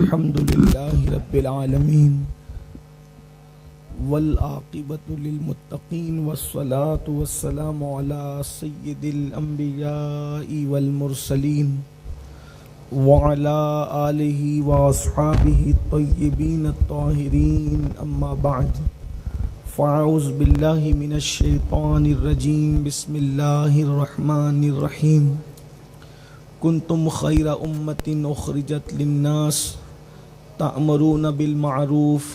الحمد لله رب العالمين والعاقبة للمتقين والصلاة والسلام على سيد الأنبياء والمرسلين وعلى آله وأصحابه الطيبين الطاهرين أما بعد فأعوذ بالله من الشيطان الرجيم بسم الله الرحمن الرحيم كنتم خير أمة أخرجت للناس تأمرون بالمعروف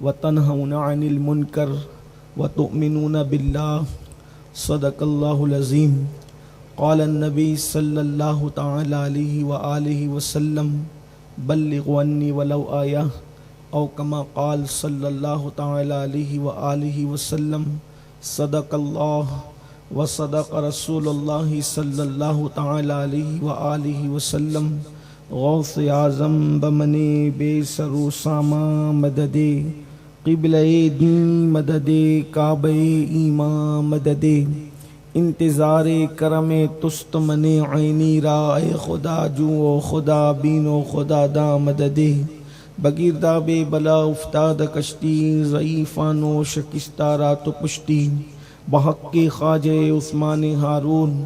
وتنهون عن المنكر وتؤمنون بالله صدق الله العظيم قال النبي صلى الله تعالى عليه وآله وسلم بلغوا عني ولو آية أو كما قال صلى الله تعالى عليه وآله وسلم صدق الله وصدق رسول الله صلى الله تعالى عليه وآله وسلم غوث اعظم بمن بے سر و ساما مدد قبلہ دین مدد کعبہ ایمان مدد انتظار کرم تست من عینی را اے خدا جو خدا بین و خدا دا مدد بگیردہ بے بلا افتاد کشتی ضعیفان و شکستہ رات و پشتی بحق خواجہ عثمان ہارون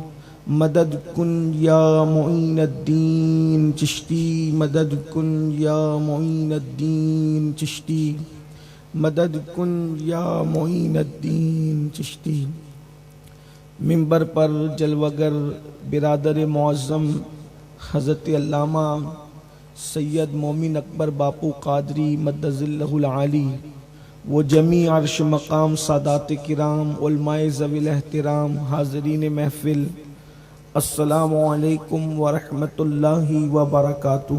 مدد کن یا معین الدین چشتی مدد کن یا معین الدین چشتی مدد کن یا معین الدین چشتی منبر پر جلوگر برادر معظم حضرت علامہ سید مومن اکبر باپو قادری مدظ اللہ العالی وہ جمیع عرش مقام سادات کرام علماء ذوی الاحترام حاضرین محفل السلام علیکم ورحمۃ اللہ وبرکاتہ۔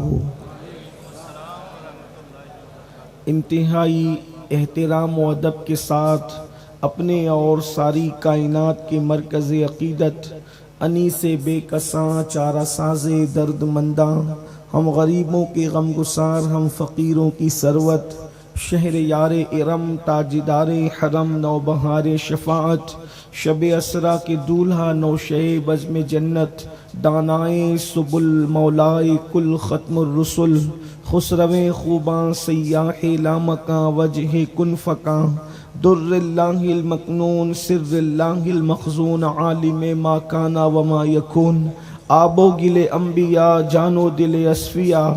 انتہائی احترام و ادب کے ساتھ اپنے اور ساری کائنات کے مرکز عقیدت انیس بے کساں چارہ ساز درد منداں ہم غریبوں کے غم گسار ہم فقیروں کی ثروت شہر یار ارم تاجدار حرم نوبہار شفاعت شب اسرا کے دولہا نوشہ بزم جنت دانائے سبل مولائے کل ختم الرسل خسرویں خوباں سیاح لامکاں وجہ کن فکاں در اللہ المکنون سر اللہ المخزون عالم ما کانا وما یکون آب و گل انبیاء جان و دل اصفیاء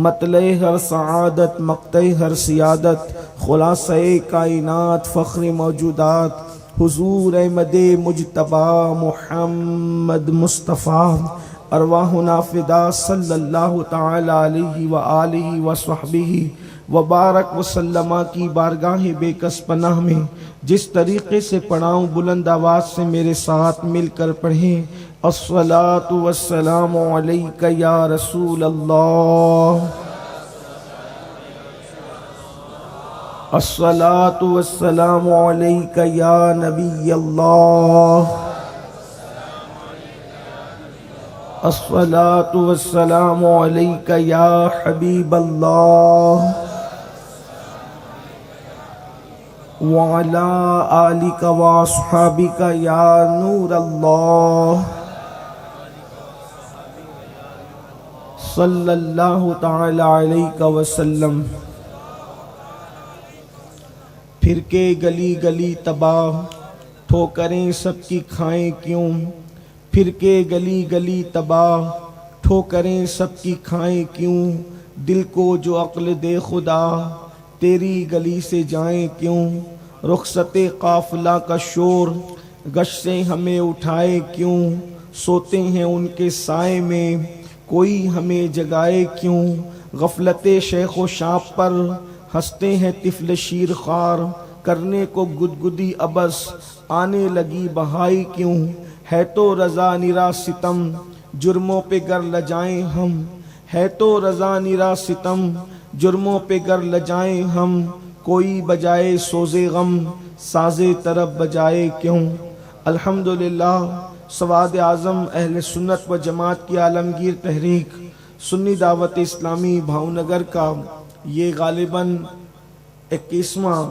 مطلع ہر سعادت مقطع ہر سیادت خلاصہ کائنات فخر موجودات حضور احمد مجتبی محمد مصطفیٰ ارواحنا فدا صلی اللہ تعالی علیہ وآلہ وصحبہ وبارک وسلم کی بارگاہ بے کس پناہ میں جس طریقے سے پڑھاؤں بلند آواز سے میرے ساتھ مل کر پڑھیں الصلاۃ والسلام علیک یا رسول اللہ الصلاۃ والسلام علیک یا نبی اللہ الصلاۃ والسلام علیک یا حبیب اللہ وعلی آلک واصحابک یا نور اللہ صلی اللہ تعالی علیہ وسلم۔ پھر کے گلی گلی تباہ ٹھوکریں سب کی کھائیں کیوں پھر کے گلی گلی تباہ ٹھوکریں سب کی کھائیں کیوں دل کو جو عقل دے خدا تیری گلی سے جائیں کیوں رخصت قافلہ کا شور گش سے ہمیں اٹھائے کیوں سوتے ہیں ان کے سائے میں کوئی ہمیں جگائے کیوں غفلت شیخ و شاب پر ہنستے ہیں طفل شیر خوار کرنے کو گدگدی ابس آنے لگی بہائی کیوں ہے تو رضا نرا ستم جرموں پہ گر لجائیں ہم ہے تو رضا نرا ستم جرموں پہ گر لجائیں ہم کوئی بجائے سوزے غم سازے طرب بجائے کیوں۔ الحمدللہ سواد اعظم اہل سنت و جماعت کی عالمگیر تحریک سنی دعوت اسلامی بھاؤنگر کا یہ غالباً 21واں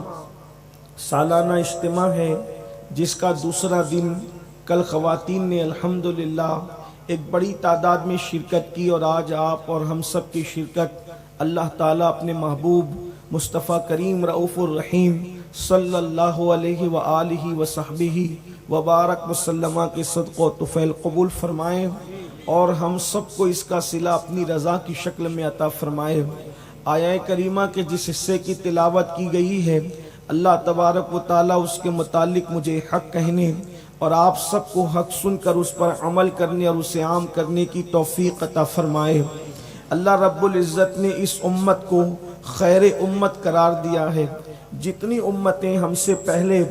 سالانہ اجتماع ہے جس کا دوسرا دن کل خواتین نے الحمدللہ ایک بڑی تعداد میں شرکت کی اور آج آپ اور ہم سب کی شرکت اللہ تعالیٰ اپنے محبوب مصطفیٰ کریم رؤوف الرحیم صلی اللہ علیہ وآلہ وصحبہ وبارک وسلم کے صدق و طفیل قبول فرمائے اور ہم سب کو اس کا صلہ اپنی رضا کی شکل میں عطا فرمائے۔ آیہ کریمہ کے جس حصے کی تلاوت کی گئی ہے، اللہ تبارک و تعالیٰ اس کے متعلق مجھے حق کہنے اور آپ سب کو حق سن کر اس پر عمل کرنے اور اسے عام کرنے کی توفیق عطا فرمائے۔ اللہ رب العزت نے اس امت کو خیر امت قرار دیا ہے۔ جتنی امتیں ہم سے پہلے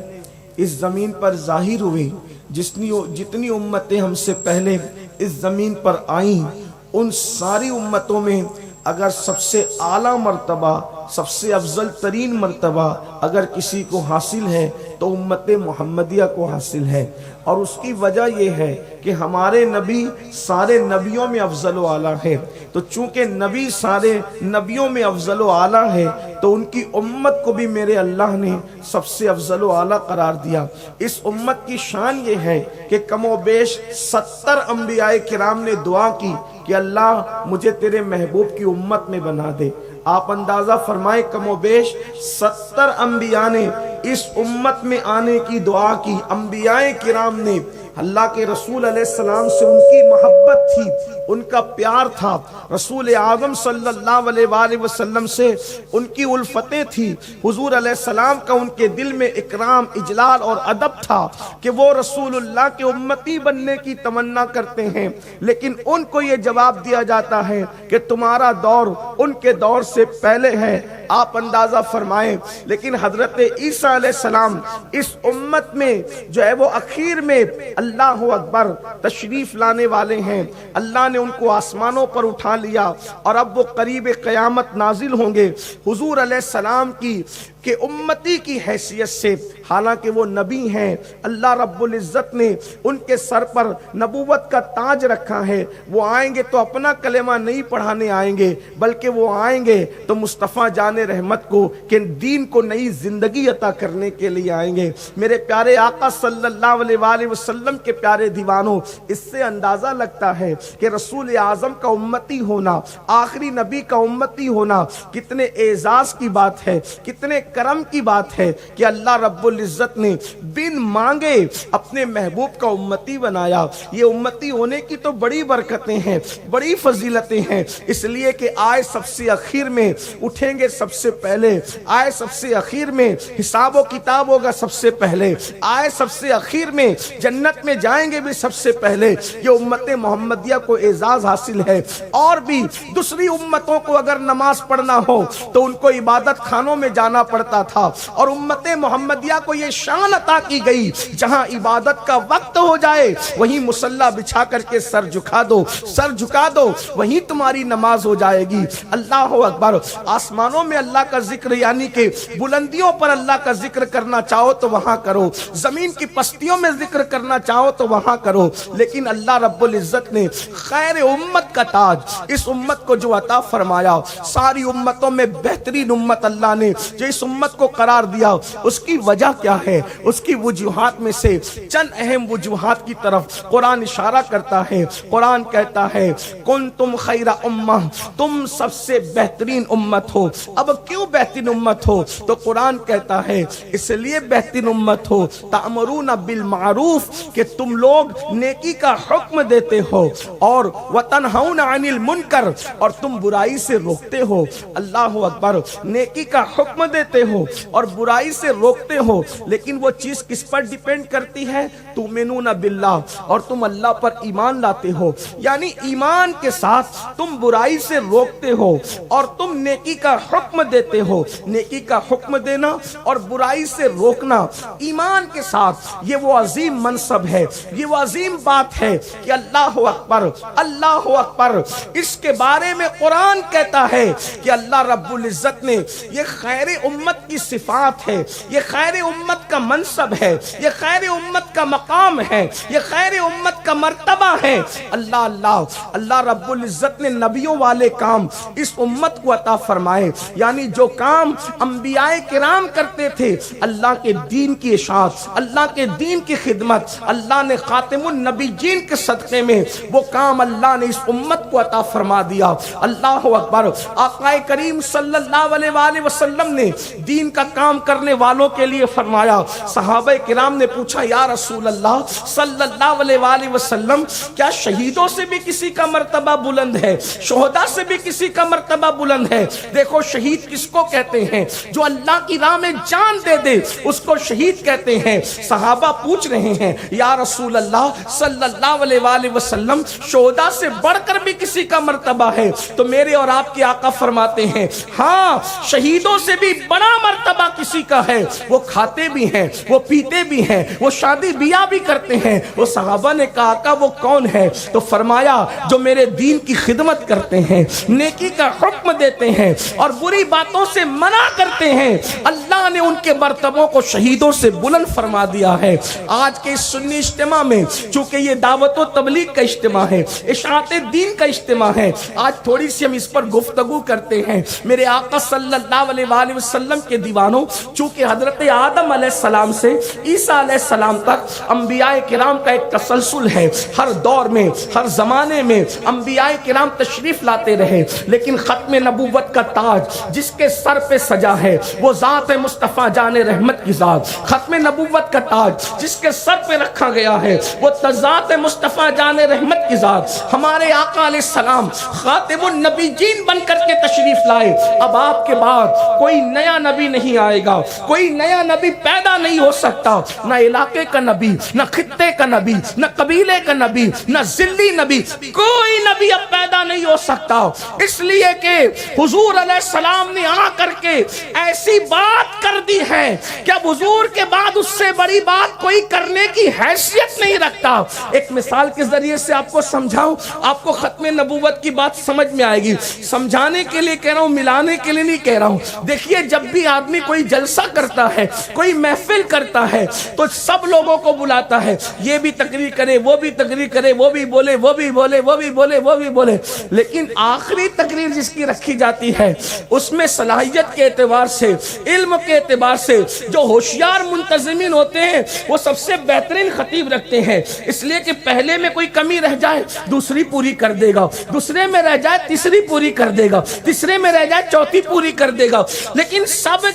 اس زمین پر ظاہر ہوئی، جتنی امتیں ہم سے پہلے اس زمین پر آئیں، ان ساری امتوں میں اگر سب سے اعلیٰ مرتبہ، سب سے افضل ترین مرتبہ اگر کسی کو حاصل ہے تو امت محمدیہ کو حاصل ہے، اور اس کی وجہ یہ ہے کہ ہمارے نبی سارے نبیوں میں افضل و اعلیٰ ہے۔ تو چونکہ نبی سارے نبیوں میں افضل و اعلیٰ ہے تو ان کی امت کو بھی میرے اللہ نے سب سے افضل و اعلیٰ قرار دیا۔ اس امت کی شان یہ ہے کہ کم و بیش 70 انبیاء کرام نے دعا کی کہ اللہ مجھے تیرے محبوب کی امت میں بنا دے۔ آپ اندازہ فرمائیں، کم و بیش 70 انبیاء نے اس امت میں آنے کی دعا کی۔ انبیاء کرام نے اللہ کے رسول علیہ السلام سے ان کی محبت تھی، ان کا پیار تھا، رسول اعظم صلی اللہ علیہ وآلہ وسلم سے ان کی الفتیں تھی، حضور علیہ السلام کا ان کے دل میں اکرام، اجلال اور ادب تھا کہ وہ رسول اللہ کے امتی بننے کی تمنا کرتے ہیں، لیکن ان کو یہ جواب دیا جاتا ہے کہ تمہارا دور ان کے دور سے پہلے ہے۔ آپ اندازہ فرمائیں، لیکن حضرت عیسیٰ علیہ السلام اس امت میں جو ہے وہ اخیر میں اللہ اکبر تشریف لانے والے ہیں۔ اللہ نے ان کو آسمانوں پر اٹھا لیا اور اب وہ قریب قیامت نازل ہوں گے حضور علیہ السلام کی کہ امتی کی حیثیت سے، حالانکہ وہ نبی ہیں، اللہ رب العزت نے ان کے سر پر نبوت کا تاج رکھا ہے۔ وہ آئیں گے تو اپنا کلمہ نہیں پڑھانے آئیں گے، بلکہ وہ آئیں گے تو مصطفیٰ جان رحمت کو کہ دین کو نئی زندگی عطا کرنے کے لیے آئیں گے۔ میرے پیارے آقا صلی اللہ علیہ وآلہ وسلم کے پیارے دیوانوں، اس سے اندازہ لگتا ہے کہ رسول اعظم کا امتی ہونا، آخری نبی کا امتی ہونا کتنے اعزاز کی بات ہے، کتنے کرم کی بات ہے کہ اللہ رب العزت نے بن مانگے اپنے محبوب کا امتی بنایا۔ یہ امتی ہونے کی تو بڑی برکتیں ہیں، بڑی فضیلتیں ہیں، اس لیے کہ آئے سب سے اخیر میں، اٹھیں گے سب سے پہلے، آئے سب سے اخیر میں، حساب و کتاب ہوگا سب سے پہلے، آئے سب سے اخیر میں، جنت میں جائیں گے بھی سب سے پہلے۔ یہ امت محمدیہ کو اعزاز حاصل ہے۔ اور بھی دوسری امتوں کو اگر نماز پڑھنا ہو تو ان کو عبادت خانوں میں جانا پڑتا تھا، اور امت محمدیہ کو یہ شان عطا کی گئی جہاں عبادت کا وقت ہو جائے وہیں مصلی بچھا کر کے سر جھکا دو، سر جھکا دو، وہیں تمہاری نماز ہو جائے گی۔ اللہ اکبر۔ آسمانوں میں اللہ کا ذکر یعنی کہ بلندیوں پر اللہ کا ذکر کرنا چاہو تو وہاں کرو، زمین کی پستیوں میں ذکر کرنا چاہو تو وہاں کرو، لیکن اللہ رب العزت نے خیر امت کا تاج اس امت کو جو عطا فرمایا، ساری امتوں میں بہترین امت اللہ نے جو اس امت کو قرار دیا، اس کی وجہ کیا ہے؟ اس کی وجوہات میں سے چند اہم وجوہات کی طرف قرآن اشارہ کرتا ہے۔ قرآن کہتا ہے کنتم خیر امہ، تم سب سے بہترین امت ہو۔ اب کیوں بہترین امت ہو؟ تو قرآن کہتا ہے اس لیے بہترین امت ہو تأمرون بالمعروف، کہ تم لوگ نیکی کا حکم دیتے ہو، اور وتنہون عن المنکر، اور تم برائی سے روکتے ہو۔ اللہ اکبر۔ نیکی کا حکم دیتے ہو اور برائی سے روکتے ہو، لیکن وہ چیز کس پر ڈیپینڈ کرتی ہے؟ تؤمنون باللہ، اور تم اللہ پر ایمان لاتے ہو، یعنی ایمان کے ساتھ تم برائی سے روکتے ہو اور تم نیکی کا حکم دیتے ہو۔ نیکی کا حکم دینا اور برائی سے روکنا ایمان کے ساتھ، یہ وہ عظیم منصب ہے، یہ وہ عظیم بات ہے کہ اللہ اکبر، اللہ اکبر۔ اس کے بارے میں قرآن کہتا ہے کہ اللہ رب العزت نے یہ خیر امت کی صفات ہے، یہ خیر امت کا منصب ہے، یہ خیر امت کا مقام ہے، یہ خیر امت کا مرتبہ ہے۔ اللہ رب العزت نے نبیوں والے کام اس امت کو عطا فرمائے۔ یعنی جو کام انبیاء کرام کرتے تھے اللہ کے دین کی اشاعت، اللہ کے دین کی خدمت، اللہ نے خاتم النبیین کے صدقے میں وہ کام اللہ نے اس امت کو عطا فرما دیا۔ اللہ اکبر۔ آقا کریم صلی اللہ علیہ وآلہ وسلم نے دین کا کام کرنے والوں کے لیے فرمایا۔ صحابہ کرام نے پوچھا یا رسول اللہ صلی اللہ علیہ وآلہ وسلم کیا شہیدوں سے بھی کسی کا مرتبہ بلند ہے، شہداء سے بھی کسی کا مرتبہ بلند ہے؟ دیکھو شہید کس کو کہتے ہیں؟ جو اللہ کی راہ میں جان دے دے اس کو شہید کہتے ہیں۔ صحابہ پوچھ رہے ہیں یا رسول اللہ صلی اللہ علیہ وآلہ وسلم شہداء سے بڑھ کر بھی کسی کا مرتبہ ہے؟ تو میرے اور آپ کے آقا فرماتے ہیں ہاں شہیدوں سے بھی بڑا مرتبہ کسی کا ہے، وہ کھاتے بھی ہیں، وہ پیتے بھی ہیں، وہ شادی بیاہ بھی کرتے ہیں۔ وہ صحابہ نے کہا آقا وہ کون ہے؟ تو فرمایا جو میرے دین کی خدمت کرتے ہیں، نیکی کا حکم دیتے ہیں اور بری باتوں سے منع کرتے ہیں، اللہ نے ان کے مرتبوں کو شہیدوں سے بلند فرما دیا ہے۔ آج کے اس سنی اجتماع میں چونکہ یہ دعوت و تبلیغ کا اجتماع ہے، اشاعت دین کا اجتماع ہے، آج تھوڑی سی ہم اس پر گفتگو کرتے ہیں۔ میرے آقا صلی اللہ علیہ وآلہ وسلم کے دیوانوں، چونکہ حضرت آدم علیہ السلام سے عیسیٰ علیہ السلام تک انبیاء کرام کا ایک تسلسل ہے، ہر دور میں ہر زمانے میں انبیاء کرام تشریف لاتے رہے، لیکن ختم نبوت کا تاج جس کے سر پہ سجا ہے وہ ذات مصطفیٰ جان رحمت کی ذات۔ ختم نبوت کا تاج جس کے سر پہ رکھا گیا ہے وہ ذات مصطفیٰ جان رحمت کی ذات۔ ہمارے آقا علیہ السلام خاتم النبیین بن کر کے تشریف لائے۔ اب آپ کے بعد کوئی نیا نبی نہیں آئے گا، کوئی نیا نبی پیدا نہیں ہو سکتا، نہ علاقے کا نبی، نہ خطے کا نبی، نہ قبیلے کا نبی، نہ ذلی نبی، کوئی نبی اب پیدا نہیں ہو سکتا، اس لیے کہ حضور علیہ السلام نے آ کر کے ایسی بات کر دی ہے کہ اب حضور کے بعد اس سے بڑی بات کوئی کرنے کی حیثیت نہیں رکھتا۔ ایک مثال کے ذریعے سے آپ کو سمجھاؤں، آپ کو ختم نبوت کی بات سمجھ میں آئے گی، سمجھانے کے لیے کہہ رہا ہوں، ملانے کے لیے نہیں کہہ رہا ہوں۔ دیکھیے جب بھی آدمی کوئی جلسہ کرتا ہے، کوئی محفل کرتا ہے تو سب لوگوں کو بلاتا ہے، یہ بھی تقریر کرے، وہ بھی تقریر کرے، وہ بھی بولے، وہ بھی بولے، وہ بھی بولے، وہ بھی بولے، لیکن آخری تقریر جس کی رکھی جاتی ہے اس میں صلاحیت کے اعتبار سے، علم کے اعتبار سے جو ہوشیار منتظمین ہوتے ہیں وہ سب سے بہترین خطیب رکھتے ہیں، اس لیے کہ پہلے میں کوئی کمی رہ جائے دوسری پوری کر دے گا، دوسرے میں رہ جائے تیسری پوری کر دے گا، تیسرے میں رہ جائے چوتھی پوری کر دے گا، لیکن سب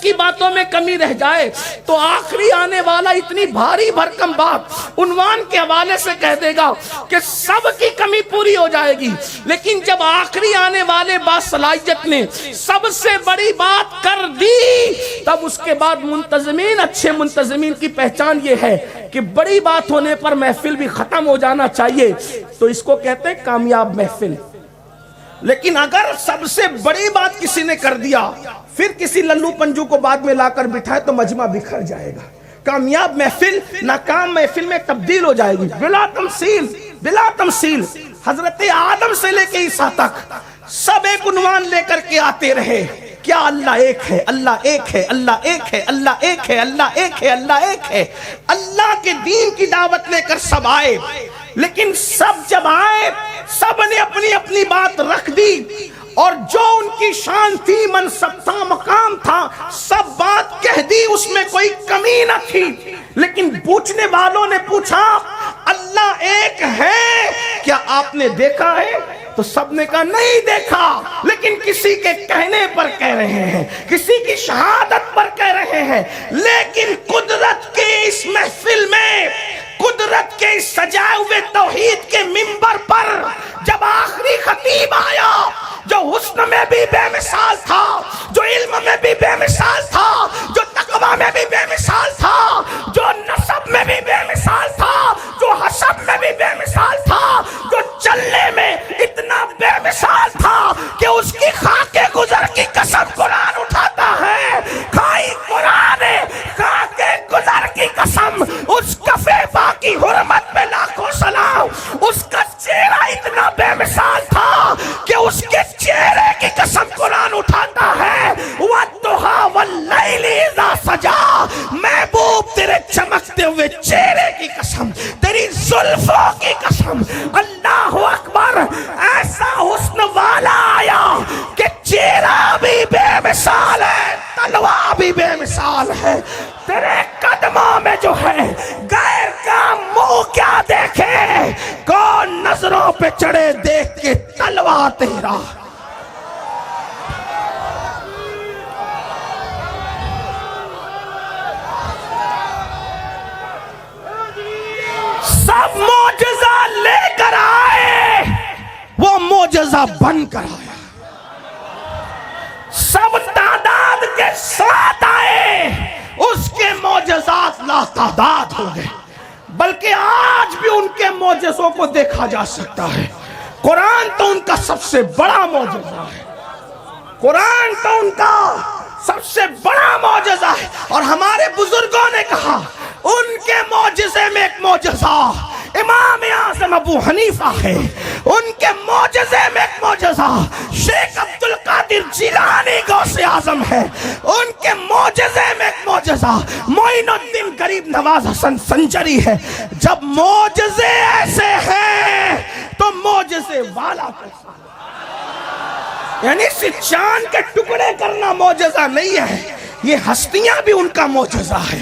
کی باتوں میں کمی رہ جائے تو آخری آنے والا اتنی بھاری بھرکم بات عنوان کے حوالے سے کہہ دے گا کہ سب کی کمی پوری ہو جائے گی، لیکن جب آخری آنے والے باصلاحیت نے سب سے بڑی بات کر دی تب اس کے بعد منتظمین، اچھے منتظمین کی پہچان یہ ہے کہ بڑی بات ہونے پر محفل بھی ختم ہو جانا چاہیے، تو اس کو کہتے ہیں کامیاب محفل۔ لیکن اگر سب سے بڑی بات کسی نے کر دیا پھر کسی للو پنجو کو بعد میں لا کر بٹھائے تو مجمع بکھر جائے گا۔ کامیاب محفل ناکام محفل میں تبدیل ہو جائے گی، بلا تمثیل، بلا تمثیل۔ حضرت آدم سے لے کے عیسیٰ تک سب ایک عنوان لے کر کے آتے رہے، کیا اللہ ایک ہے، اللہ ایک ہے، اللہ ایک ہے، اللہ ایک ہے، اللہ ایک ہے، اللہ ایک ہے۔ اللہ کے دین کی دعوت لے کر سب آئے، لیکن سب جب آئے سب نے اپنی اپنی بات رکھ دی اور جو ان کی شان تھی، منصب تھا، مقام تھا، سب بات کہہ دی، اس میں کوئی کمی نہ تھی۔ لیکن پوچھنے والوں نے پوچھا اللہ ایک ہے کیا آپ نے دیکھا ہے؟ تو سب نے کہا نہیں دیکھا، لیکن کسی کے کہنے پر کہہ رہے ہیں، کسی کی شہادت پر کہہ رہے ہیں۔ لیکن قدرت کے اس محفل میں، قدرت کے اس سجائے ہوئے توحید کے منبر پر جب آخری خطیب آیا جو حسن میں بھی بے مثال تھا، جو علم میں بھی بے مثال تھا، جو تقوی میں بھی بے مثال تھا، جو نسب میں بھی بے مثال تھا، جو حسب میں بھی بے مثال تھا، جو چلنے میں اتنا بے مثال تھا کہ اس کی خاک گزر کی قسم قرآن اٹھاتا ہے، کھائی قرآن خاک گزر کی قسم، اس کفے باقی حرمت میں لاکھوں سلام، اس کا چہرہ اتنا بے مثال تھا کہ اس کے چہرے کی قسم قرآن اٹھاتا ہے، وَالضُّحَىٰ وَاللَّيْلِ إِذَا سَجَىٰ، محبوب تیرے چمکتے ہوئے چہرے کی قسم، تیری زلفوں کی قسم، اللہ اکبر، ایسا حسن والا آیا کہ چہرہ بھی بے مثال ہے، تلوار بھی بے مثال ہے، تیرے قدموں میں جو ہے غیر کا منہ کیا دیکھے، کون نظروں پہ چڑھے دیکھ کے تلوار تیرا۔ سب معجزہ لے کر آئے، وہ معجزہ بن کر آیا۔ سب تعداد کے ساتھ آئے، اس کے معجزات لا تعداد ہو گئے، بلکہ آج بھی ان کے معجزوں کو دیکھا جا سکتا ہے۔ قرآن تو ان کا سب سے بڑا معجزہ ہے، قرآن تو ان کا سب سے بڑا معجزہ ہے، اور ہمارے بزرگوں نے کہا ان کے معجزے میں ایک معجزہ امام اعظم ابو حنیفہ ہے، ان کے معجزے میں ایک معجزہ شیخ عبد القادر جیلانی غوث اعظم ہے، ان کے معجزے میں ایک معجزہ معین الدین غریب نواز حسن سنجری ہے۔ جب معجزے ایسے ہیں تو معجزے والا کیسا؟ یعنی چاند کے ٹکڑے کرنا معجزہ نہیں ہے، یہ ہستیاں بھی ان کا معجزہ ہے،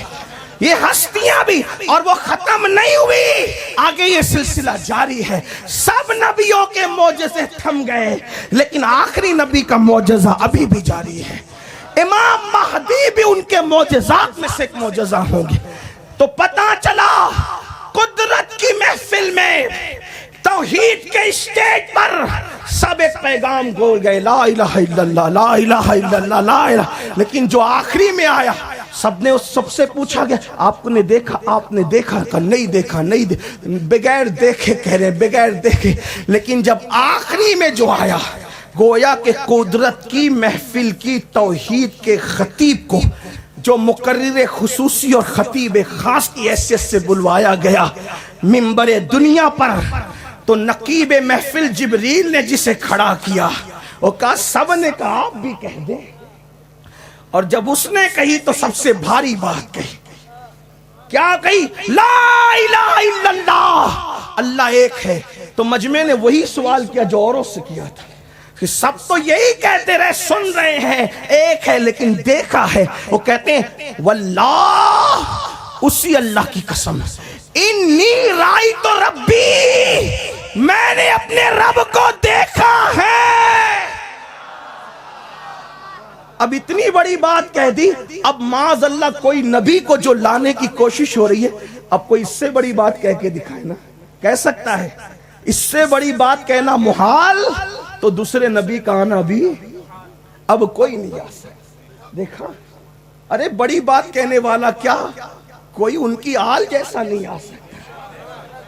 یہ ہستیاں بھی، اور وہ ختم نہیں ہوئی، آگے یہ سلسلہ جاری ہے۔ سب نبیوں کے معجزے تھم گئے، لیکن آخری نبی کا معجزہ ابھی بھی جاری ہے۔ امام مہدی بھی ان کے معجزات میں سے ایک معجزہ ہوں گے۔ تو پتہ چلا قدرت کی محفل میں، توحید کے اسٹیج پر سب ایک پیغام گول گئے، لا الہ الا اللہ، لا الہ الا اللہ، لا الہ، لیکن جو آخری میں آیا سب نے، اس سب سے پوچھا گیا آپ نے دیکھا، آپ نے دیکھا؟ کہ نہیں دیکھا، نہیں دیکھا، بغیر دیکھے کہہ رہے، بغیر دیکھے۔ لیکن جب آخری میں جو آیا، گویا کہ قدرت کی محفل کی توحید کے خطیب کو، جو مقرر خصوصی اور خطیب خاص کی حیثیت سے بلوایا گیا منبر دنیا پر، تو نقیب محفل جبریل نے جسے کھڑا کیا، وہ کہا، سب نے کہا آپ بھی کہہ دیں۔ اور جب اس نے کہی تو سب سے بھاری بات کہی، کیا کہی؟ لا الہ الا اللہ، اللہ ایک ہے۔ تو مجمع نے وہی سوال کیا جو اوروں سے کیا تھا، کہ سب تو یہی کہتے رہے، سن رہے ہیں ایک ہے، لیکن دیکھا ہے؟ وہ کہتے ہیں واللہ، اسی اللہ کی قسم، انی رأیت ربی، میں نے اپنے رب کو دیکھا ہے۔ اب اتنی بڑی بات کہہ دی، اب معاذ اللہ کوئی نبی کو جو لانے کی کوشش ہو رہی ہے، اب کوئی اس سے بڑی بات کہہ کے دکھائے نا، کہہ سکتا ہے؟ اس سے بڑی بات کہنا محال، تو دوسرے نبی کا آنا بھی اب کوئی نہیں آ سکتا۔ دیکھا، ارے بڑی بات کہنے والا کیا، کوئی ان کی آل جیسا نہیں آ سکتا،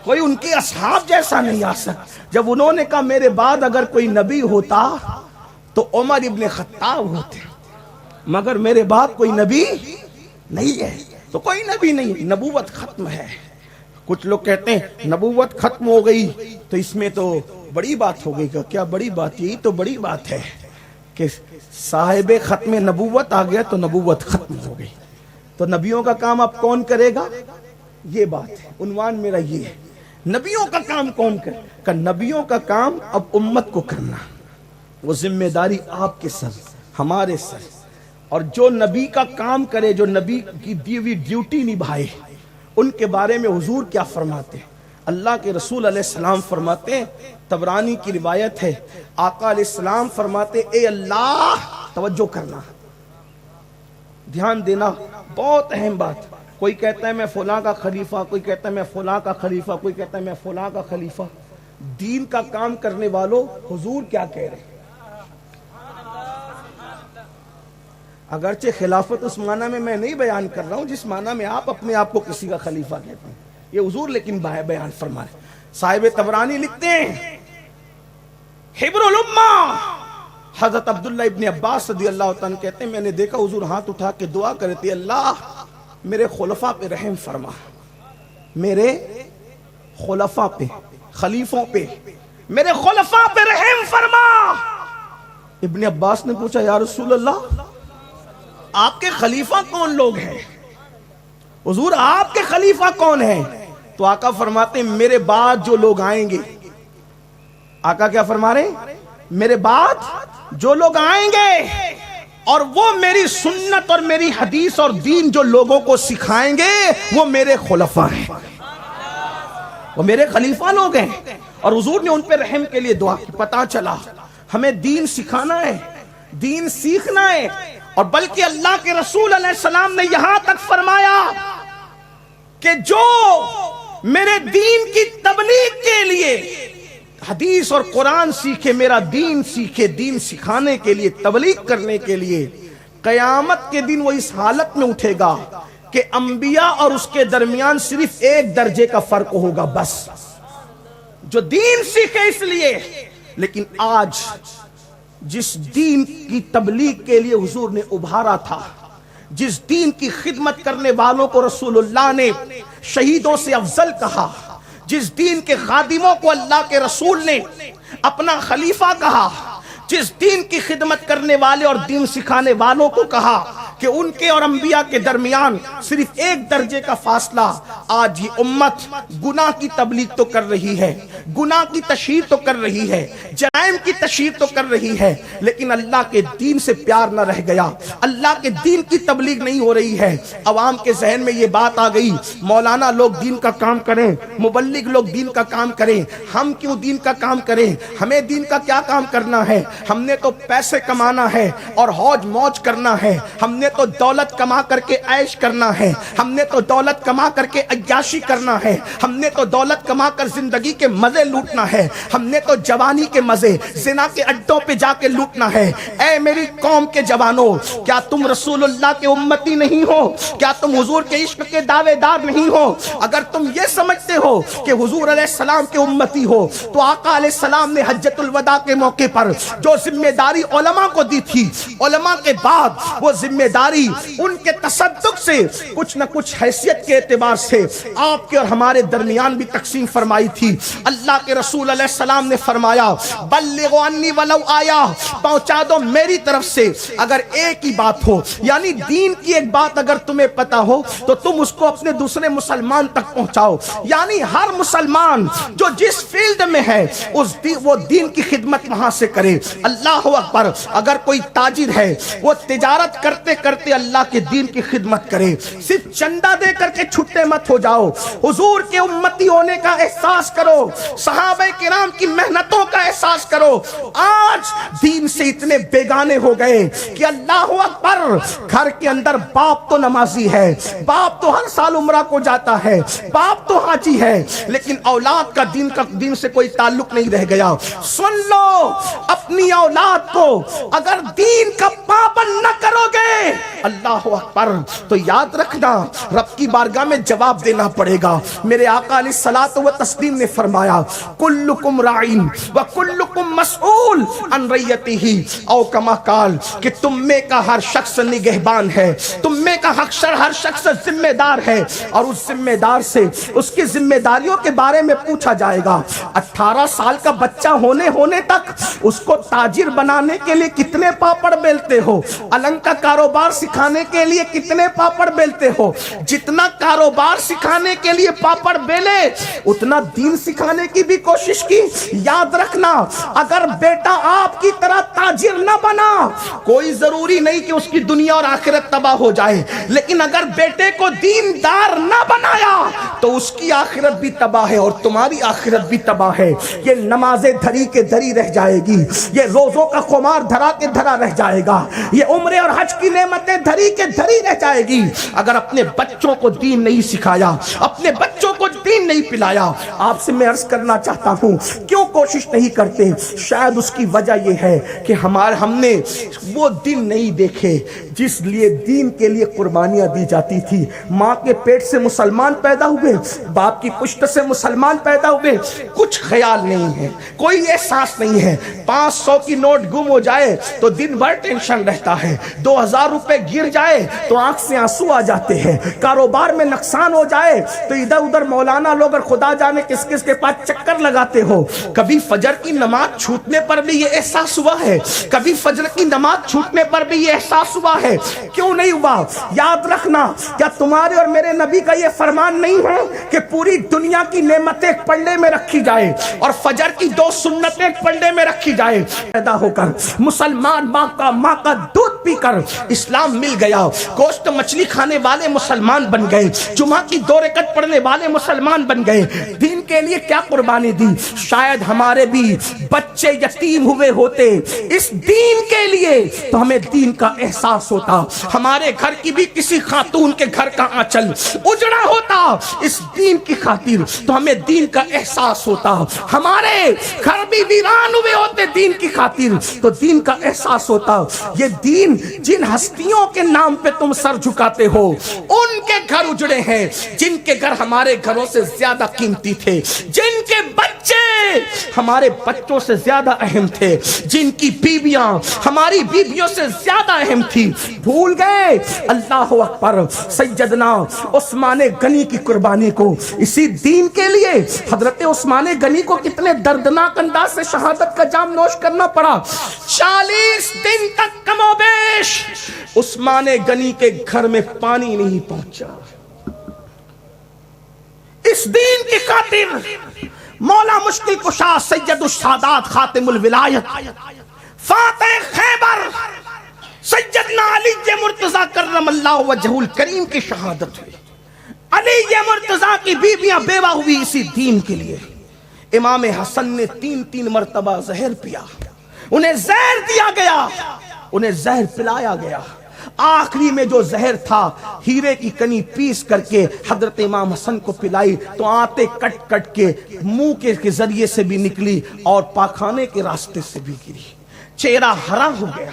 کوئی ان کے اصحاب جیسا نہیں آ سکتا۔ جب انہوں نے کہا میرے بعد اگر کوئی نبی ہوتا تو عمر ابن خطاب ہوتے، مگر میرے بعد کوئی نبی نہیں ہے، تو کوئی نبی نہیں، نبوت ختم ہے۔ کچھ لوگ کہتے ہیں نبوت ختم ہو گئی تو اس میں تو بڑی بات ہو گئی۔ کیا بڑی بات؟ یہی تو بڑی بات ہے کہ صاحب ختم نبوت آ گیا تو نبوت ختم ہو گئی۔ تو نبیوں کا کام اب کون کرے گا؟ یہ بات ہے، عنوان میرا یہ ہے، نبیوں کا کام کون کرے؟ کہ نبیوں کا کام اب امت کو کرنا، وہ ذمہ داری آپ کے سر، ہمارے سر۔ اور جو نبی کا کام کرے، جو نبی کی دی ہوئی ڈیوٹی نبھائے، ان کے بارے میں حضور کیا فرماتے ہیں؟ اللہ کے رسول علیہ السلام فرماتے ہیں، طبرانی کی روایت ہے، آقا علیہ السلام فرماتے، اے اللہ، توجہ کرنا، دھیان دینا، بہت اہم بات۔ کوئی کہتا ہے میں فلاں کا خلیفہ، کوئی کہتا ہے میں فلاں کا خلیفہ، کوئی کہتا ہے میں فلاں کا خلیفہ۔ دین کا کام کرنے والوں، حضور کیا کہہ رہے ہیں؟ اگرچہ خلافت اس معنی میں نہیں بیان کر رہا ہوں جس معنی میں آپ اپنے آپ کو کسی کا خلیفہ کہتے ہیں، یہ حضور لیکن بیان فرما رہے۔ صاحب طبرانی لکھتے ہیں، حبر الامہ حضرت عبداللہ ابن عباس رضی اللہ عنہ کہتے ہیں میں نے دیکھا حضور ہاتھ اٹھا کے دعا کرتے، اللہ میرے خلفاء پہ رحم فرما، میرے خلفاء پہ، خلیفوں پہ، میرے خلفاء پہ رحم فرما۔ ابن عباس نے پوچھا یا رسول اللہ آپ کے خلیفہ کون لوگ ہیں؟ حضور آپ کے خلیفہ کون ہیں؟ تو آقا فرماتے ہیں میرے بعد جو لوگ آئیں گے، آقا کیا فرما رہے ہیں؟ میرے بعد جو لوگ آئیں گے اور وہ میری سنت اور میری حدیث اور دین جو لوگوں کو سکھائیں گے وہ میرے خلفاء ہیں، وہ میرے خلیفہ لوگ ہیں۔ اور حضور نے ان پہ رحم کے لیے دعا کی۔ پتہ چلا ہمیں دین سکھانا ہے، دین سیکھنا ہے، اور بلکہ اللہ کے رسول علیہ السلام نے یہاں تک فرمایا کہ جو میرے دین کی تبلیغ کے لیے حدیث اور قرآن سیکھے، میرا دین سیکھے، دین سکھانے کے لیے، تبلیغ کرنے کے لیے، قیامت کے دن وہ اس حالت میں اٹھے گا کہ انبیاء اور اس کے درمیان صرف ایک درجے کا فرق ہوگا بس، جو دین سیکھے اس لیے۔ لیکن آج جس دین کی تبلیغ کے لیے حضور نے ابھارا تھا، جس دین کی خدمت کرنے والوں کو رسول اللہ نے شہیدوں سے افضل کہا، جس دین کے خادموں کو اللہ کے رسول نے اپنا خلیفہ کہا، جس دین کی خدمت کرنے والے اور دین سکھانے والوں کو کہا کہ ان کے اور انبیاء کے درمیان صرف ایک درجے کا فاصلہ، آج یہ امت گناہ کی تبلیغ تو کر رہی ہے، گناہ کی تشہیر تو کر رہی ہے، جرائم کی تشہیر تو کر رہی ہے، لیکن اللہ کے دین سے پیار نہ رہ گیا، اللہ کے دین کی تبلیغ نہیں ہو رہی ہے۔ عوام کے ذہن میں یہ بات آ گئی، مولانا لوگ دین کا کام کریں، مبلغ لوگ دین کا کام کریں، ہم کیوں دین کا کام کریں؟ ہمیں دین کا کیا کام کرنا ہے؟ ہم نے تو پیسے کمانا ہے اور حوج موج کرنا ہے، ہم نے تو دولت کما کر کے عیش کرنا ہے، ہم نے تو دولت کما کر کے عیاشی کرنا ہے، ہم نے تو دولت کما کر زندگی کے مزے لوٹنا ہے، ہم نے تو جوانی کے مزے زنا کے اڈوں پہ جا کے لوٹنا ہے۔ اے میری قوم کے جوانوں، کیا تم رسول اللہ کے امتی نہیں ہو؟ کیا تم حضور کے عشق کے دعوے دار نہیں ہو؟ اگر تم یہ سمجھتے ہو کہ حضور علیہ السلام کے امتی ہو تو آقا علیہ السلام نے حجۃ الوداع کے موقع پر جو ذمہ داری علماء کو دی تھی، علماء کے بعد وہ ذمہ داری ان کے تصدق سے کچھ نہ کچھ حیثیت کے اعتبار سے آپ کے اور ہمارے درمیان بھی تقسیم فرمائی تھی۔ اللہ کے رسول علیہ السلام نے فرمایا بلغوا انی ولو آیا، پہنچا دو میری طرف سے اگر ایک ہی بات ہو، یعنی دین کی ایک بات اگر تمہیں پتا ہو تو تم اس کو اپنے دوسرے مسلمان تک پہنچاؤ، یعنی ہر مسلمان جو جس فیلڈ میں ہے وہ دین کی خدمت وہاں سے کرے۔ اللہ اکبر، اگر کوئی تاجر ہے وہ تجارت کرتے کرتے اللہ کے دین کی خدمت کرے، صرف چندہ دے کر کے چھٹے مت ہو جاؤ، حضور کے امتی ہونے کا احساس کرو، صحابہ کرام کی محنتوں کا احساس کرو۔ آج دین سے اتنے بیگانے ہو گئے کہ اللہ اکبر، گھر کے اندر باپ تو نمازی ہے، باپ تو ہر سال عمرہ کو جاتا ہے، باپ تو حاجی ہے، لیکن اولاد کا دین سے کوئی تعلق نہیں رہ گیا۔ سن لو، اپنی اولاد کو اگر دین کا پابند نہ کرو گے، اللہ اکبر، تو یاد رکھنا رب کی بارگاہ میں جواب دینا پڑے گا۔ میرے آقا علیہ الصلوۃ والتسلیم نے فرمایا کلکم راعین وکلکم مسئول عن رعیتہ، او کما قال، کہ تم میں کا ہر شخص نگہبان ہے، تم میں کا ہر شخص ذمہ دار ہے، اور اس ذمہ دار سے اس کی ذمہ داریوں کے بارے میں پوچھا جائے گا۔ 18 سال کا بچہ ہونے تک اس کو تاجر بنانے کے لیے کتنے پاپڑ بیلتے ہو، النگ کا کاروبار سکھانے کے لیے کتنے پاپڑ بیلتے ہو؟ جتنا کاروبار سکھانے کے لیے پاپڑ بیلے اتنا دین سکھانے کی بھی کوشش کی۔ یاد رکھنا، اگر بیٹا آپ کی طرح تاجر نہ بنا، کوئی ضروری نہیں کہ اس کی دنیا اور آخرت تباہ ہو جائے، لیکن اگر بیٹے کو دیندار نہ بنایا تو اس کی آخرت بھی تباہ ہے اور تمہاری آخرت بھی تباہ ہے۔ یہ نمازیں دھری کے دھری رہ جائے گی، یہ روزوں کا خمار دھرا کے دھرا رہ جائے گا، یہ عمرے اور حج کی نعمتیں دھری کے دھری رہ جائے گی، اگر اپنے بچوں کو دین نہیں سکھایا، اپنے بچوں کو دین نہیں پلایا۔ آپ سے میں عرض کرنا چاہتا ہوں، کیوں کوشش نہیں کرتے؟ شاید اس کی وجہ یہ ہے کہ ہم نے وہ دن نہیں دیکھے جس لیے دین کے لیے قربانیاں دی جاتی تھی۔ ماں کے پیٹ سے مسلمان پیدا ہوئے، باپ کی پشت سے مسلمان پیدا ہوئے، کچھ خیال نہیں ہے، کوئی احساس نہیں ہے۔ 500 کی نوٹ گم ہو جائے تو دن بھر ٹینشن رہتا ہے، 2000 روپے گر جائے تو آنکھ سے آنسو آ جاتے ہیں، کاروبار میں نقصان ہو جائے تو ادھر ادھر مولانا لوگ اور خدا جانے کس کس کے پاس چکر لگاتے ہو۔ کبھی فجر کی نماز چھوٹنے پر بھی یہ احساس ہوا ہے، کبھی فجر کی نماز چھوٹنے پر بھی یہ احساس ہوا ہے، کیوں نہیں ہوا؟ یاد رکھنا، کیا تمہارے اور میرے نبی کا یہ فرمان نہیں ہے کہ پوری دنیا کی نعمتیں ایک پلڑے میں رکھی جائے اور فجر کی 2 سنتیں ایک پلڑے میں رکھی جائے؟ پیدا ہو کر مسلمان ماں کا دودھ پی کر اسلام مل گیا. گوشت مچھلی کھانے والے مسلمان بن گئے, جمعہ کی 2 رکعت پڑھنے والے مسلمان بن گئے. دین کے لیے کیا قربانی دی. شاید ہمارے بھی بچے یتیم ہوئے ہوتے اس دین کے لیے تو ہمیں دین کا احساس ہوتا. ہمارے گھر کی بھی کسی خاتون کے گھر کا آنچل اجڑا ہوتا اس دین کی خاطر تو ہمیں دین کا احساس ہوتا. ہمارے گھر بھی ویران ہوئے ہوتے دین کی خاطر تو دین کا احساس ہوتا. یہ دین جن ہستیوں کے نام پہ تم سر جھکاتے ہو ان کے گھر اجڑے ہیں جن کے گھر ہمارے گھروں سے زیادہ قیمتی تھے, جن کے بچے ہمارے بچوں سے زیادہ اہم تھے, جن کی بیویاں ہماری بیویوں سے زیادہ اہم تھی. بھول گئے. اللہ اکبر. سیدنا عثمان غنی کی قربانی کو اسی دین کے لیے حضرت عثمان غنی کو کتنے دردناک انداز سے شہادت کا جام نوش کرنا پڑا. 40 دن تک کم و بیش عثمان غنی کے گھر میں پانی نہیں پہنچا. اس دین کی خاطر مولا مشکل کشا سید السادات خاتم الولایت فاتح خیبر سیدنا علی مرتضی کرم اللہ وجہہ الکریم کی شہادت ہوئی. علی مرتضی کی بیویاں بیوہ ہوئی اسی دین کے لیے. امام حسن نے 3 مرتبہ زہر پیا, انہیں زہر دیا گیا, انہیں زہر پلایا گیا. آخری میں جو زہر تھا ہیرے کی کنی پیس کر کے حضرت امام حسن کو پلائی تو آتے کٹ کٹ کے منہ کے ذریعے سے بھی نکلی اور پاخانے کے راستے سے بھی گری. چہرہ ہرا ہو گیا.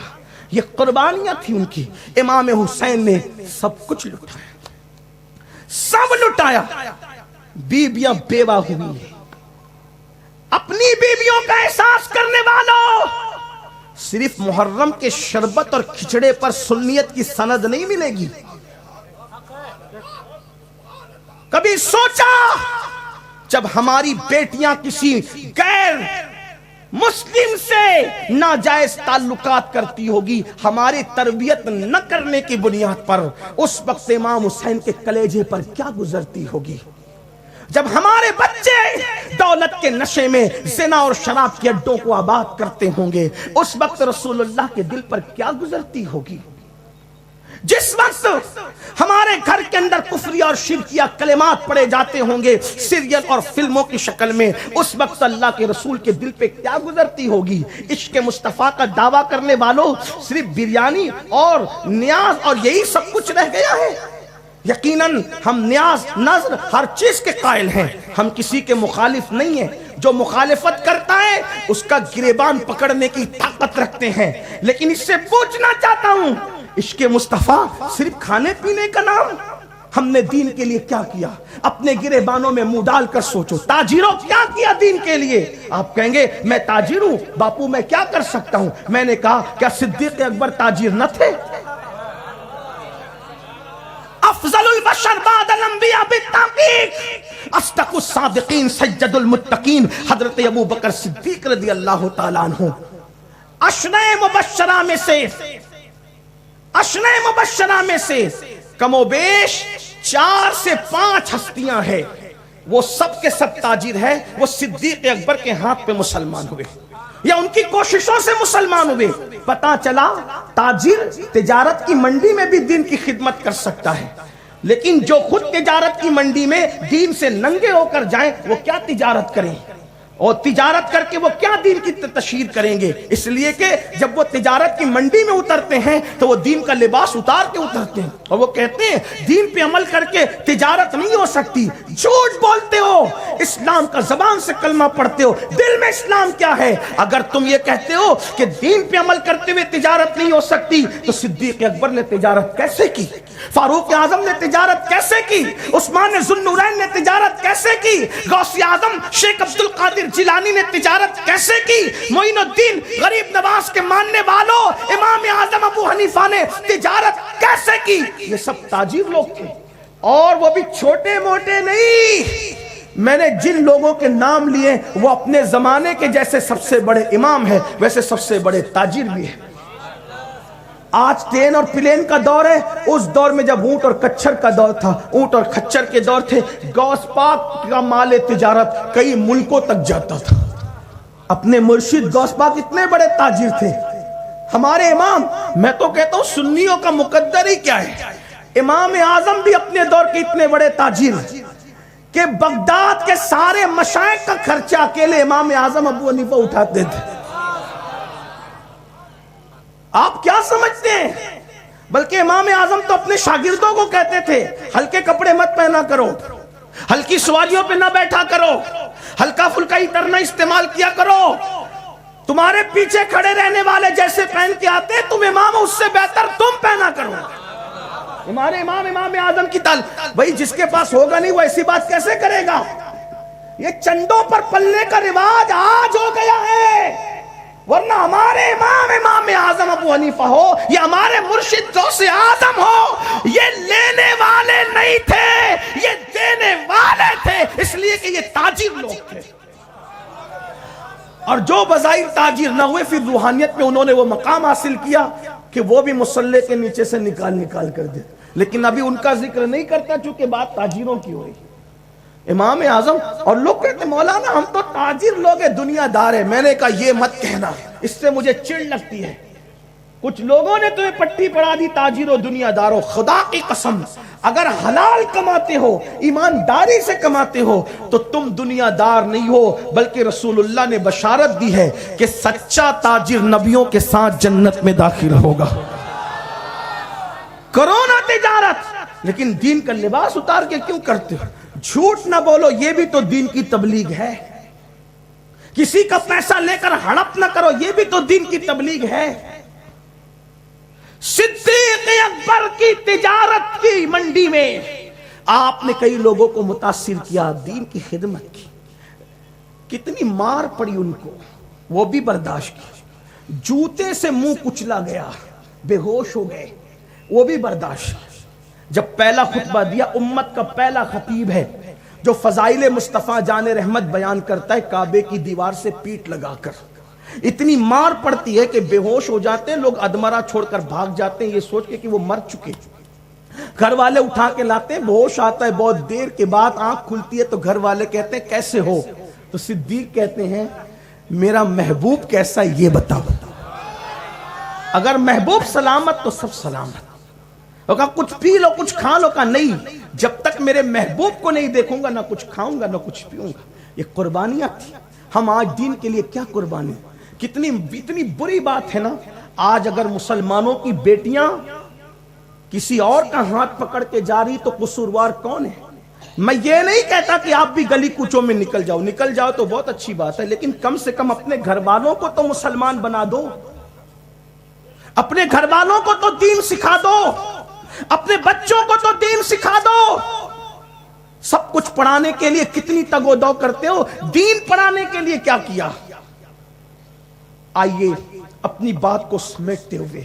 یہ قربانیاں تھی ان کی. امام حسین نے سب کچھ لٹایا, سب لٹایا. بیویاں بیوہ ہوئی. اپنی بیویوں کا احساس کرنے والوں, صرف محرم کے شربت اور کھچڑے پر سنیت کی سند نہیں ملے گی. کبھی سوچا جب ہماری بیٹیاں کسی غیر مسلم سے ناجائز تعلقات کرتی ہوگی ہماری تربیت نہ کرنے کی بنیاد پر, اس وقت امام حسین کے کلیجے پر کیا گزرتی ہوگی. جب ہمارے بچے دولت کے نشے میں زنا اور شراب کے اڈوں کو آباد کرتے ہوں گے اس وقت رسول اللہ کے دل پر کیا گزرتی ہوگی. جس وقت ہمارے گھر کے اندر کفری اور شرکیہ کلمات پڑے جاتے ہوں گے سیریل اور فلموں کی شکل میں, اس وقت اللہ کے رسول کے دل پہ کیا گزرتی ہوگی. عشق مصطفیٰ کا دعویٰ کرنے والوں صرف بریانی اور نیاز اور یہی سب کچھ رہ گیا ہے. یقیناً ہم نیاز نظر ہر چیز کے قائل ہیں, ہم کسی کے مخالف نہیں ہیں. جو مخالفت کرتا ہے اس کا گریبان پکڑنے کی طاقت رکھتے ہیں. لیکن اس سے پوچھنا چاہتا ہوں, عشق مصطفیٰ صرف کھانے پینے کا نام؟ ہم نے دین کے لیے کیا کیا؟ اپنے گریبانوں میں منہ ڈال کر سوچو. تاجروں کیا کیا دین کے لیے؟ آپ کہیں گے میں تاجر ہوں باپو, میں کیا کر سکتا ہوں. میں نے کہا کیا صدیق اکبر تاجر نہ تھے؟ افضل البشر بعد الانبیاء بالتحقیق اصدق الصادقین سید المتقین حضرت ابو بکر صدیق رضی اللہ تعالیٰ عنہ عشرہ مبشرہ میں سے کم و بیش 4 سے 5 ہستیاں ہیں, وہ سب کے سب تاجر ہے. وہ صدیق اکبر کے ہاتھ پہ مسلمان ہوئے یا ان کی کوششوں سے مسلمان ہوئے. پتا چلا تاجر تجارت کی منڈی میں بھی دین کی خدمت کر سکتا ہے, لیکن جو خود تجارت کی منڈی میں دین سے ننگے ہو کر جائیں وہ کیا تجارت کریں, اور تجارت کر کے وہ کیا دین کی تشہیر کریں گے. اس لیے کہ جب وہ تجارت کی منڈی میں اترتے ہیں تو وہ دین کا لباس اتار کے اترتے ہیں اور وہ کہتے ہیں دین پہ عمل کر کے تجارت نہیں ہو سکتی. جھوٹ بولتے ہو. اسلام کا زبان سے کلمہ پڑھتے ہو, دل میں اسلام کیا ہے؟ اگر تم یہ کہتے ہو کہ دین پہ عمل کرتے ہوئے تجارت نہیں ہو سکتی تو صدیق اکبر نے تجارت کیسے کی؟ فاروق اعظم نے تجارت کیسے کی؟ عثمان ذو النورین نے تجارت کیسے کی؟ غوث اعظم شیخ عبد القادر جیلانی نے تجارت کیسے کی؟ معین الدین غریب نواز کے ماننے والوں امام اعظم ابو حنیفہ نے تجارت کیسے کی؟ یہ سب تاجر لوگ تھے, اور وہ بھی چھوٹے موٹے نہیں. میں نے جن لوگوں کے نام لیے وہ اپنے زمانے کے جیسے سب سے بڑے امام ہیں ویسے سب سے بڑے تاجر بھی ہیں. آج ٹرین اور پلین کا دور ہے, اس دور میں جب اونٹ اور کچھر کا دور تھا, اونٹ اور کچھر کے دور تھے, غوث پاک کا مال تجارت کئی ملکوں تک جاتا تھا. اپنے مرشد غوث پاک اتنے بڑے تاجر تھے, ہمارے امام، میں تو کہتا ہوں سنیوں کا مقدر ہی کیا ہے، امام اعظم بھی اپنے دور کے اتنے بڑے تاجر کہ بغداد کے سارے مشائخ کا خرچہ اکیلے امام اعظم ابو حنیفہ اٹھاتے تھے۔ آپ کیا سمجھتے ہیں؟ بلکہ امام اعظم تو اپنے شاگردوں کو کہتے تھے ہلکے کپڑے مت پہنا کرو، ہلکی سواریوں پہ نہ بیٹھا کرو، ہلکا پھلکا اتر نہ استعمال کیا کرو، تمہارے پیچھے کھڑے رہنے والے جیسے پہن کے آتے ہیں تم امام اس سے بہتر تم پہنا کرو۔ ہمارے امام اعظم کی بھائی جس کے پاس ہوگا نہیں وہ ایسی بات کیسے کرے گا؟ یہ چندوں پر پلنے کا رواج آج ہو گیا ہے، ورنہ ہمارے امام اعظم ابو حنیفہ ہو یا ہمارے مرشد غوث اعظم ہو، یہ لینے والے نہیں تھے، یہ دینے والے تھے، اس لیے کہ یہ تاجر لوگ تھے۔ اور جو بظاہر تاجر نہ ہوئے پھر روحانیت میں انہوں نے وہ مقام حاصل کیا کہ وہ بھی مصلے کے نیچے سے نکال کر دے، لیکن ابھی ان کا ذکر نہیں کرتا چونکہ بات تاجروں کی ہو رہی۔ امام اعظم اور لوگ کہتے مولانا ہم تو تاجر لوگ ہیں، دنیا دار ہے۔ میں نے کہا یہ مت کہنا، اس سے مجھے چڑ لگتی ہے۔ کچھ لوگوں نے تمہیں پٹی پڑھا دی تاجر و دنیا دارو، خدا کی قسم اگر حلال کماتے ہو، ایمانداری سے کماتے ہو تو تم دنیا دار نہیں ہو، بلکہ رسول اللہ نے بشارت دی ہے کہ سچا تاجر نبیوں کے ساتھ جنت میں داخل ہوگا۔ کرو نا تجارت، لیکن دین کا لباس اتار کے کیوں کرتے ہو؟ جھوٹ نہ بولو، یہ بھی تو دین کی تبلیغ ہے۔ کسی کا پیسہ لے کر ہڑپ نہ کرو، یہ بھی تو دین کی تبلیغ ہے۔ صدیق اکبر کی تجارت کی منڈی میں آپ نے کئی لوگوں کو متاثر کیا، دین کی خدمت کی، کتنی مار پڑی ان کو، وہ بھی برداشت کی، جوتے سے منہ کچلا گیا، بے ہوش ہو گئے، وہ بھی برداشت۔ جب پہلا خطبہ دیا، امت کا پہلا خطیب ہے جو فضائل مصطفیٰ جان رحمت بیان کرتا ہے کعبے کی دیوار سے پیٹ لگا کر، اتنی مار پڑتی ہے کہ بے ہوش ہو جاتے ہیں لوگ، ادمرہ چھوڑ کر بھاگ جاتے ہیں یہ سوچ کے کہ وہ مر چکے۔ گھر والے اٹھا کے لاتے ہیں، بے ہوش آتا ہے، بہت دیر کے بعد آنکھ کھلتی ہے تو گھر والے کہتے ہیں کیسے ہو؟ تو صدیق کہتے ہیں میرا محبوب کیسا ہے یہ بتاؤ۔ اگر محبوب سلامت تو سب سلامت۔ کہا کچھ پی لو کچھ کھا لو، کہا نہیں، جب تک میرے محبوب کو نہیں دیکھوں گا نہ کچھ کھاؤں گا نہ کچھ پیوں گا۔ یہ قربانیاں تھی۔ ہم آج دین کے لیے کیا قربانی، اتنی بری بات ہے نا، آج اگر مسلمانوں کی بیٹیاں کسی اور کا ہاتھ پکڑ کے جا رہی تو قصوروار کون ہے؟ میں یہ نہیں کہتا کہ آپ بھی گلی کوچوں میں نکل جاؤ تو بہت اچھی بات ہے، لیکن کم سے کم اپنے گھر والوں کو تو مسلمان بنا دو، اپنے گھر والوں کو تو دین سکھا دو، اپنے بچوں کو تو دین سکھا دو۔ سب کچھ پڑھانے کے لیے کتنی تگ و دو کرتے ہو، دین پڑھانے کے لیے کیا کیا؟ آئیے اپنی بات کو سمیٹتے ہوئے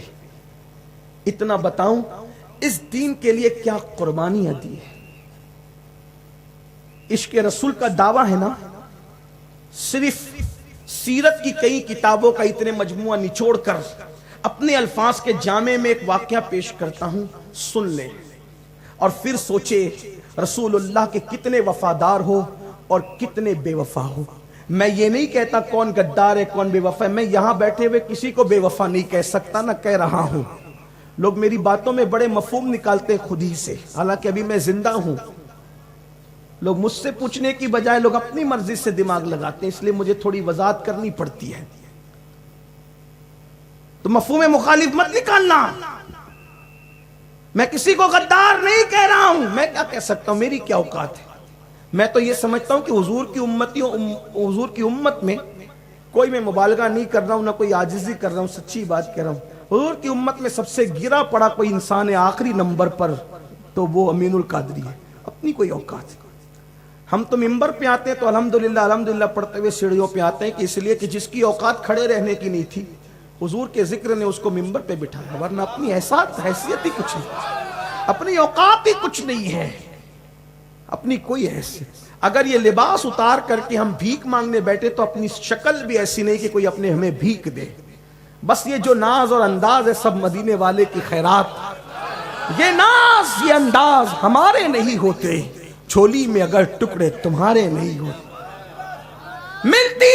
اتنا بتاؤں، اس دین کے لیے کیا قربانیاں دی ہے۔ عشق رسول کا دعویٰ ہے نا، صرف سیرت کی کئی کتابوں کا اتنے مجموعہ نچوڑ کر اپنے الفاظ کے جامع میں ایک واقعہ پیش کرتا ہوں، سن لیں اور پھر سوچے رسول اللہ کے کتنے وفادار ہو اور کتنے بے وفا ہو۔ میں یہ نہیں کہتا کون غدار ہے کون بے وفا ہے، میں یہاں بیٹھے ہوئے کسی کو بے وفا نہیں کہہ سکتا، نہ کہہ رہا ہوں۔ لوگ میری باتوں میں بڑے مفہوم نکالتے خود ہی سے، حالانکہ ابھی میں زندہ ہوں۔ لوگ مجھ سے پوچھنے کی بجائے لوگ اپنی مرضی سے دماغ لگاتے ہیں، اس لیے مجھے تھوڑی وضاحت کرنی پڑتی ہے۔ تو مفہوم مخالف مت نکالنا، میں کسی کو غدار نہیں کہہ رہا ہوں، میں کیا کہہ سکتا ہوں، میری کیا اوقات ہے۔ میں تو یہ سمجھتا ہوں کہ حضور کی امت میں کوئی میں مبالغہ نہیں کر رہا ہوں، نہ کوئی عاجزی کر رہا ہوں، سچی بات کہہ رہا ہوں۔ حضور کی امت میں سب سے گرا پڑا کوئی انسان ہے آخری نمبر پر تو وہ امین القادری ہے۔ اپنی کوئی اوقات ہے، ہم تو ممبر پہ آتے ہیں تو الحمدللہ پڑھتے ہوئے سیڑھیوں پہ آتے ہیں کہ اس لیے کہ جس کی اوقات کھڑے رہنے کی نہیں تھی حضور کے ذکر نے اس کو ممبر پہ بٹھایا، ورنہ اپنی حیثیت ہی کچھ نہیں، اپنی اوقات ہی کچھ نہیں ہے، اپنی کوئی حیثیت۔ اگر یہ لباس اتار کر کے ہم بھیک مانگنے بیٹھے تو اپنی شکل بھی ایسی نہیں کہ کوئی اپنے ہمیں بھیک دے، بس یہ جو ناز اور انداز ہے سب مدینے والے کی خیرات۔ یہ ناز یہ انداز ہمارے نہیں ہوتے، جھولی میں اگر ٹکڑے تمہارے نہیں ہوتے، ملتی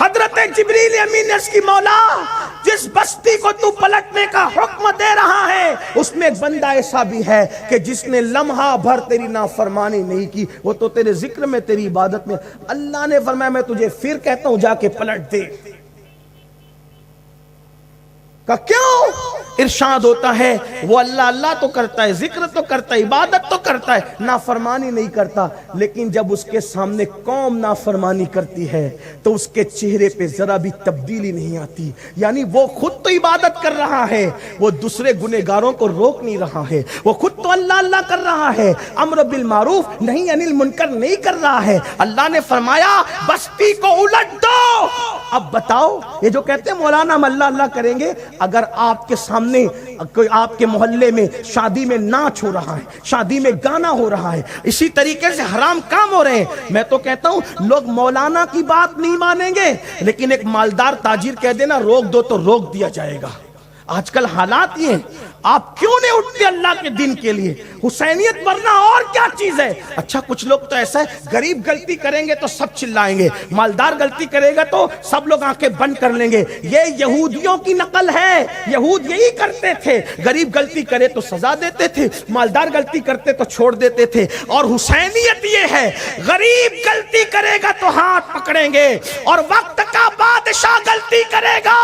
حضرت جبریل امین نے عرض کی مولا جس بستی کو تو پلٹنے کا حکم دے رہا ہے اس میں ایک بندہ ایسا بھی ہے کہ جس نے لمحہ بھر تیری نافرمانی نہیں کی، وہ تو تیرے ذکر میں تیری عبادت میں۔ اللہ نے فرمایا میں تجھے پھر کہتا ہوں جا کے پلٹ دے۔ کہ کیوں؟ ارشاد ہوتا ہے وہ اللہ اللہ تو کرتا ہے، ذکر تو کرتا ہے، عبادت تو کرتا ہے، نافرمانی نہیں کرتا، لیکن جب اس کے سامنے قوم نافرمانی کرتی ہے تو اس کے چہرے پہ ذرا بھی تبدیلی نہیں آتی۔ یعنی وہ خود تو عبادت کر رہا ہے، وہ دوسرے گنہگاروں کو روک نہیں رہا ہے، وہ خود تو اللہ اللہ کر رہا ہے، امر بالمعروف نہیں انل منکر نہیں کر رہا ہے۔ اللہ نے فرمایا بستی کو الٹ دو۔ اب بتاؤ یہ جو کہتے ہیں مولانا ہم اللہ اللہ کریں گے، اگر آپ کے سامنے کوئی آپ کے محلے میں شادی میں ناچ ہو رہا ہے، شادی میں گانا ہو رہا ہے، اسی طریقے سے حرام کام ہو رہے ہیں، میں تو کہتا ہوں لوگ مولانا کی بات نہیں مانیں گے، لیکن ایک مالدار تاجر کہہ دینا روک دو تو روک دیا جائے گا۔ آج کل حالات یہ ہیں، آپ کیوں نہیں اٹھتے اللہ کے دین کے لیے؟ حسینیت ورنہ اور کیا چیز ہے؟ اچھا کچھ لوگ تو ایسا ہے غریب غلطی کریں گے تو سب چلائیں گے، مالدار غلطی کرے گا تو سب لوگ آنکھیں بند کر لیں گے۔ یہ یہودیوں کی نقل ہے، یہود یہی کرتے تھے، غریب غلطی کرے تو سزا دیتے تھے، مالدار غلطی کرتے تو چھوڑ دیتے تھے۔ اور حسینیت یہ ہے غریب غلطی کرے گا تو ہاتھ پکڑیں گے، اور وقت کا بادشاہ غلطی کرے گا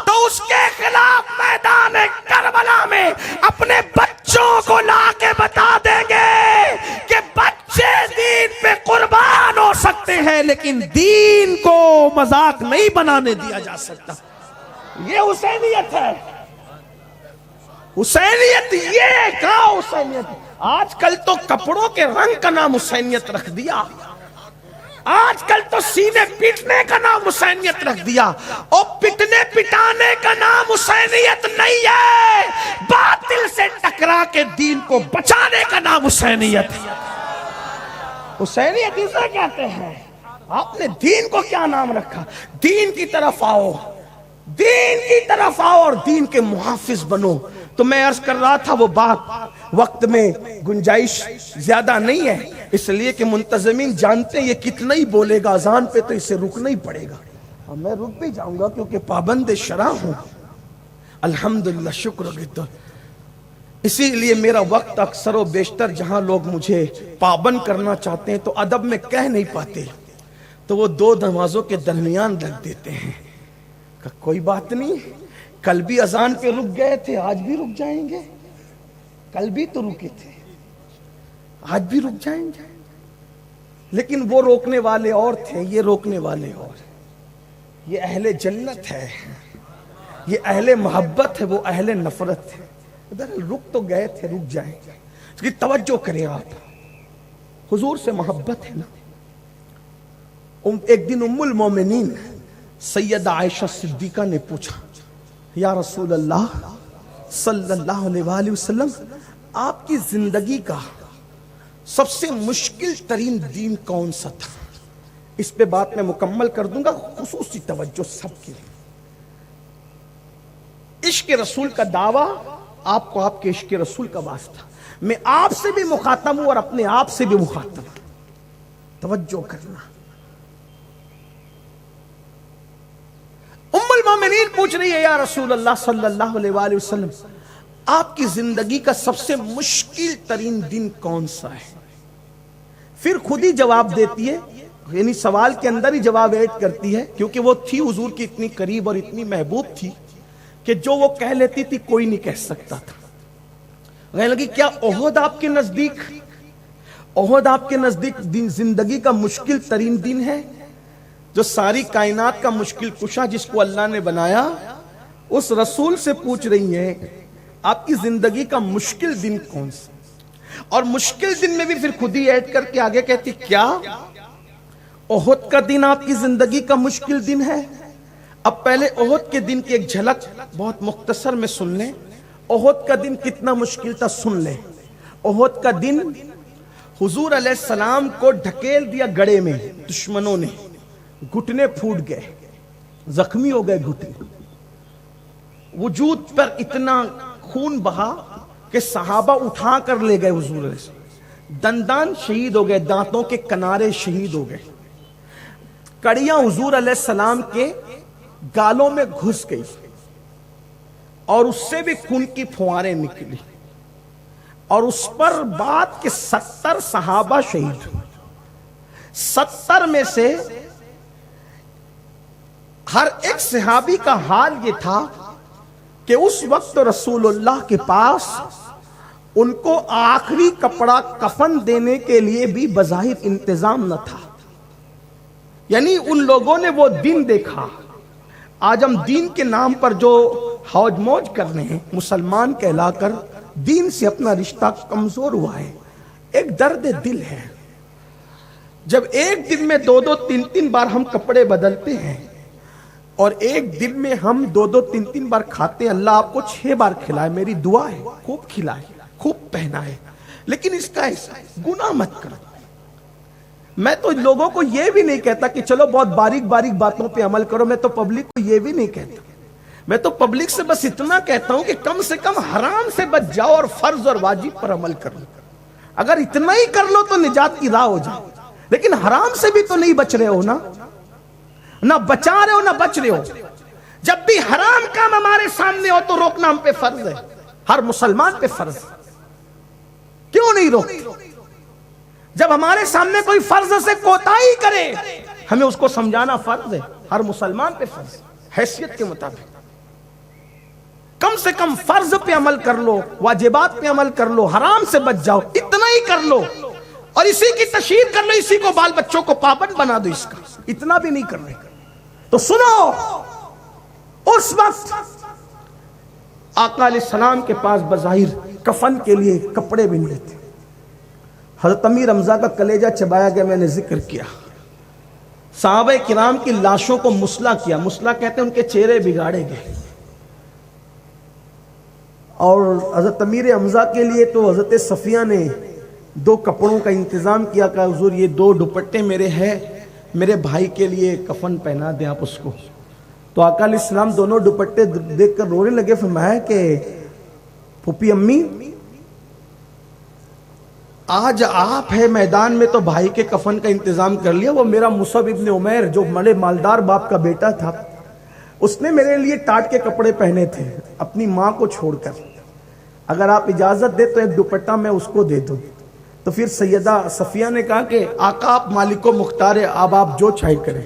تو اس کے خلاف میدان کربلا میں اپنے بچوں کو لا کے بتا دیں گے کہ بچے دین پہ قربان ہو سکتے ہیں لیکن دین کو مذاق نہیں بنانے دیا جا سکتا۔ یہ حسینیت ہے، حسینیت یہ کہا حسینیت۔ آج کل تو کپڑوں کے رنگ کا نام حسینیت رکھ دیا، آج کل تو سینے پیٹنے کا نام حسینیت رکھ دیا، اور پٹنے پٹانے کا نام حسینیت نہیں ہے، باطل سے ٹکرا کے دین کو بچانے کا نام حسینیت ہے۔ حسینیت اسے کہتے ہیں۔ آپ نے دین کو کیا نام رکھا؟ دین کی طرف آؤ، دین کی طرف آؤ اور دین کے محافظ بنو۔ تو میں عرض کر رہا تھا وہ بات وقت میں گنجائش زیادہ نہیں ہے، اس لیے کہ منتظمین جانتے ہیں یہ کتنا ہی بولے گا اذان پہ تو اسے رکنا ہی پڑے گا، اور میں رک بھی جاؤں گا کیونکہ پابند شرع ہوں الحمدللہ، شکر گزار۔ اسی لیے میرا وقت اکثر و بیشتر جہاں لوگ مجھے پابند کرنا چاہتے ہیں تو ادب میں کہہ نہیں پاتے تو وہ دو نمازوں کے درمیان رکھ دیتے ہیں کہ کوئی بات نہیں، کل بھی اذان پہ رک گئے تھے آج بھی رک جائیں گے، کل بھی تو رکے تھے آج بھی رک جائیں گے، لیکن وہ روکنے والے اور تھے، یہ روکنے والے اور۔ یہ اہل جنت ہے، یہ اہل محبت ہے، وہ اہل نفرت ہے۔ ادھر رک تو گئے تھے، رک جائیں گے، اس کی توجہ کریں آپ، حضور سے محبت ہے نا۔ ایک دن ام المومنین سیدہ عائشہ صدیقہ نے پوچھا یا رسول اللہ صلی اللہ علیہ وآلہ وسلم آپ کی زندگی کا سب سے مشکل ترین دین کون سا تھا؟ اس پہ بات میں مکمل کر دوں گا، خصوصی توجہ سب کے لیے۔ عشق رسول کا دعویٰ آپ کو آپ کے عشق رسول کا واسطہ، میں آپ سے بھی مخاطب ہوں اور اپنے آپ سے بھی مخاطب ہوں، توجہ کرنا۔ ام المومنین پوچھ رہی ہے یا رسول اللہ صلی اللہ علیہ وآلہ وسلم آپ کی زندگی کا سب سے مشکل ترین دن کون سا ہے؟ پھر خود ہی جواب دیتی ہے، یعنی سوال کے اندر ہی جواب ایڈ کرتی ہے، کیونکہ وہ تھی حضور کی اتنی قریب اور اتنی محبوب تھی کہ جو وہ کہہ لیتی تھی کوئی نہیں کہہ سکتا تھا۔ کہنے لگی کیا احد آپ کے نزدیک، احد آپ کے نزدیک زندگی کا مشکل ترین دن ہے؟ جو ساری کائنات کا مشکل کشا جس کو اللہ نے بنایا اس رسول سے پوچھ رہی ہیں آپ کی زندگی کا مشکل دن کون سا؟ اور مشکل دن میں بھی پھر خود ہی ایڈ کر کے آگے کہتی کیا احد کا دن آپ کی زندگی کا مشکل دن ہے؟ اب پہلے احد کے دن کی ایک جھلک بہت مختصر میں سن لیں۔ احد کا دن کتنا مشکل تھا سن لیں۔ احد کا دن حضور علیہ السلام کو ڈھکیل دیا گڑھے میں دشمنوں نے، گھٹنے پھوٹ گئے، زخمی ہو گئے گھٹنے، وجود پر اتنا خون بہا کہ صحابہ اٹھا کر لے گئے حضور علیہ السلام، دندان شہید ہو گئے، دانتوں کے کنارے شہید ہو گئے، کڑیاں حضور علیہ السلام کے گالوں میں گھس گئی اور اس سے بھی خون کی پھواریں نکلی، اور اس پر بات کہ 70 صحابہ شہید ہوئے۔ 70 میں سے ہر ایک صحابی کا حال یہ تھا کہ اس وقت رسول اللہ کے پاس ان کو آخری کپڑا کفن دینے کے لیے بھی بظاہر انتظام نہ تھا۔ یعنی ان لوگوں نے وہ دن دیکھا۔ آج ہم دین کے نام پر جو حوج موج کر رہے ہیں، مسلمان کہلا کر دین سے اپنا رشتہ کمزور ہوا ہے۔ ایک درد دل ہے جب ایک دن میں 2 3 بار ہم کپڑے بدلتے ہیں، اور ایک دن میں ہم 2 3 بار کھاتے ہیں۔ اللہ آپ کو 6 بار کھلائے، میری دعا ہے، خوب کھلائے، خوب پہنائے، لیکن اس کا گناہ مت کرو۔ میں تو لوگوں کو یہ بھی نہیں کہتا کہ چلو بہت باریک باریک باتوں پہ عمل کرو، میں تو پبلک کو یہ بھی نہیں کہتا۔ میں تو پبلک سے بس اتنا کہتا ہوں کہ کم سے کم حرام سے بچ جاؤ اور فرض اور واجب پر عمل کرو۔ اگر اتنا ہی کر لو تو نجات کی راہ ہو جائے، لیکن حرام سے بھی تو نہیں بچ رہے ہو نا، نہ بچا رہے ہو نہ بچ رہے ہو۔ جب بھی حرام کام ہمارے سامنے ہو تو روکنا ہم پہ فرض ہے، ہر مسلمان پہ فرض ہے۔ کیوں نہیں روکتے؟ جب ہمارے سامنے کوئی فرض سے کوتاہی کرے ہمیں اس کو سمجھانا فرض ہے، ہر مسلمان پہ فرض ہے، حیثیت کے مطابق۔ کم سے کم فرض پہ عمل کر لو، واجبات پہ عمل کر لو، حرام سے بچ جاؤ، اتنا ہی کر لو، اور اسی کی تشہیر کر لو، اسی کو بال بچوں کو پابند بنا دو اس کا۔ اتنا بھی نہیں کر رہے تو سنو، اس وقت آقا علیہ السلام کے پاس بظاہر کفن کے لیے کپڑے بھی نہیں تھے۔ حضرت امیر حمزہ کا کلیجہ چبایا گیا، میں نے ذکر کیا۔ صحابہ کرام کی لاشوں کو مسلح کیا، مسلح کہتے ہیں ان کے چہرے بگاڑے گئے، اور حضرت امیر حمزہ کے لیے تو حضرت صفیہ نے 2 کپڑوں کا انتظام کیا کہ حضور یہ 2 دوپٹے میرے ہیں، میرے بھائی کے لیے کفن پہنا دیں آپ اس کو۔ تو آقا علیہ السلام دونوں دوپٹے دیکھ کر رونے لگے، فرمایا کہ پھوپھی امی آج آپ ہے میدان میں تو بھائی کے کفن کا انتظام کر لیا، وہ میرا مصعب ابن عمیر جو بڑے مالدار باپ کا بیٹا تھا، اس نے میرے لیے ٹاٹ کے کپڑے پہنے تھے اپنی ماں کو چھوڑ کر، اگر آپ اجازت دے تو ایک دوپٹہ میں اس کو دے دوں۔ تو پھر سیدہ صفیہ نے کہا کہ آقا آپ مالک و مختار ہیں، اب آپ جو چاہے کریں۔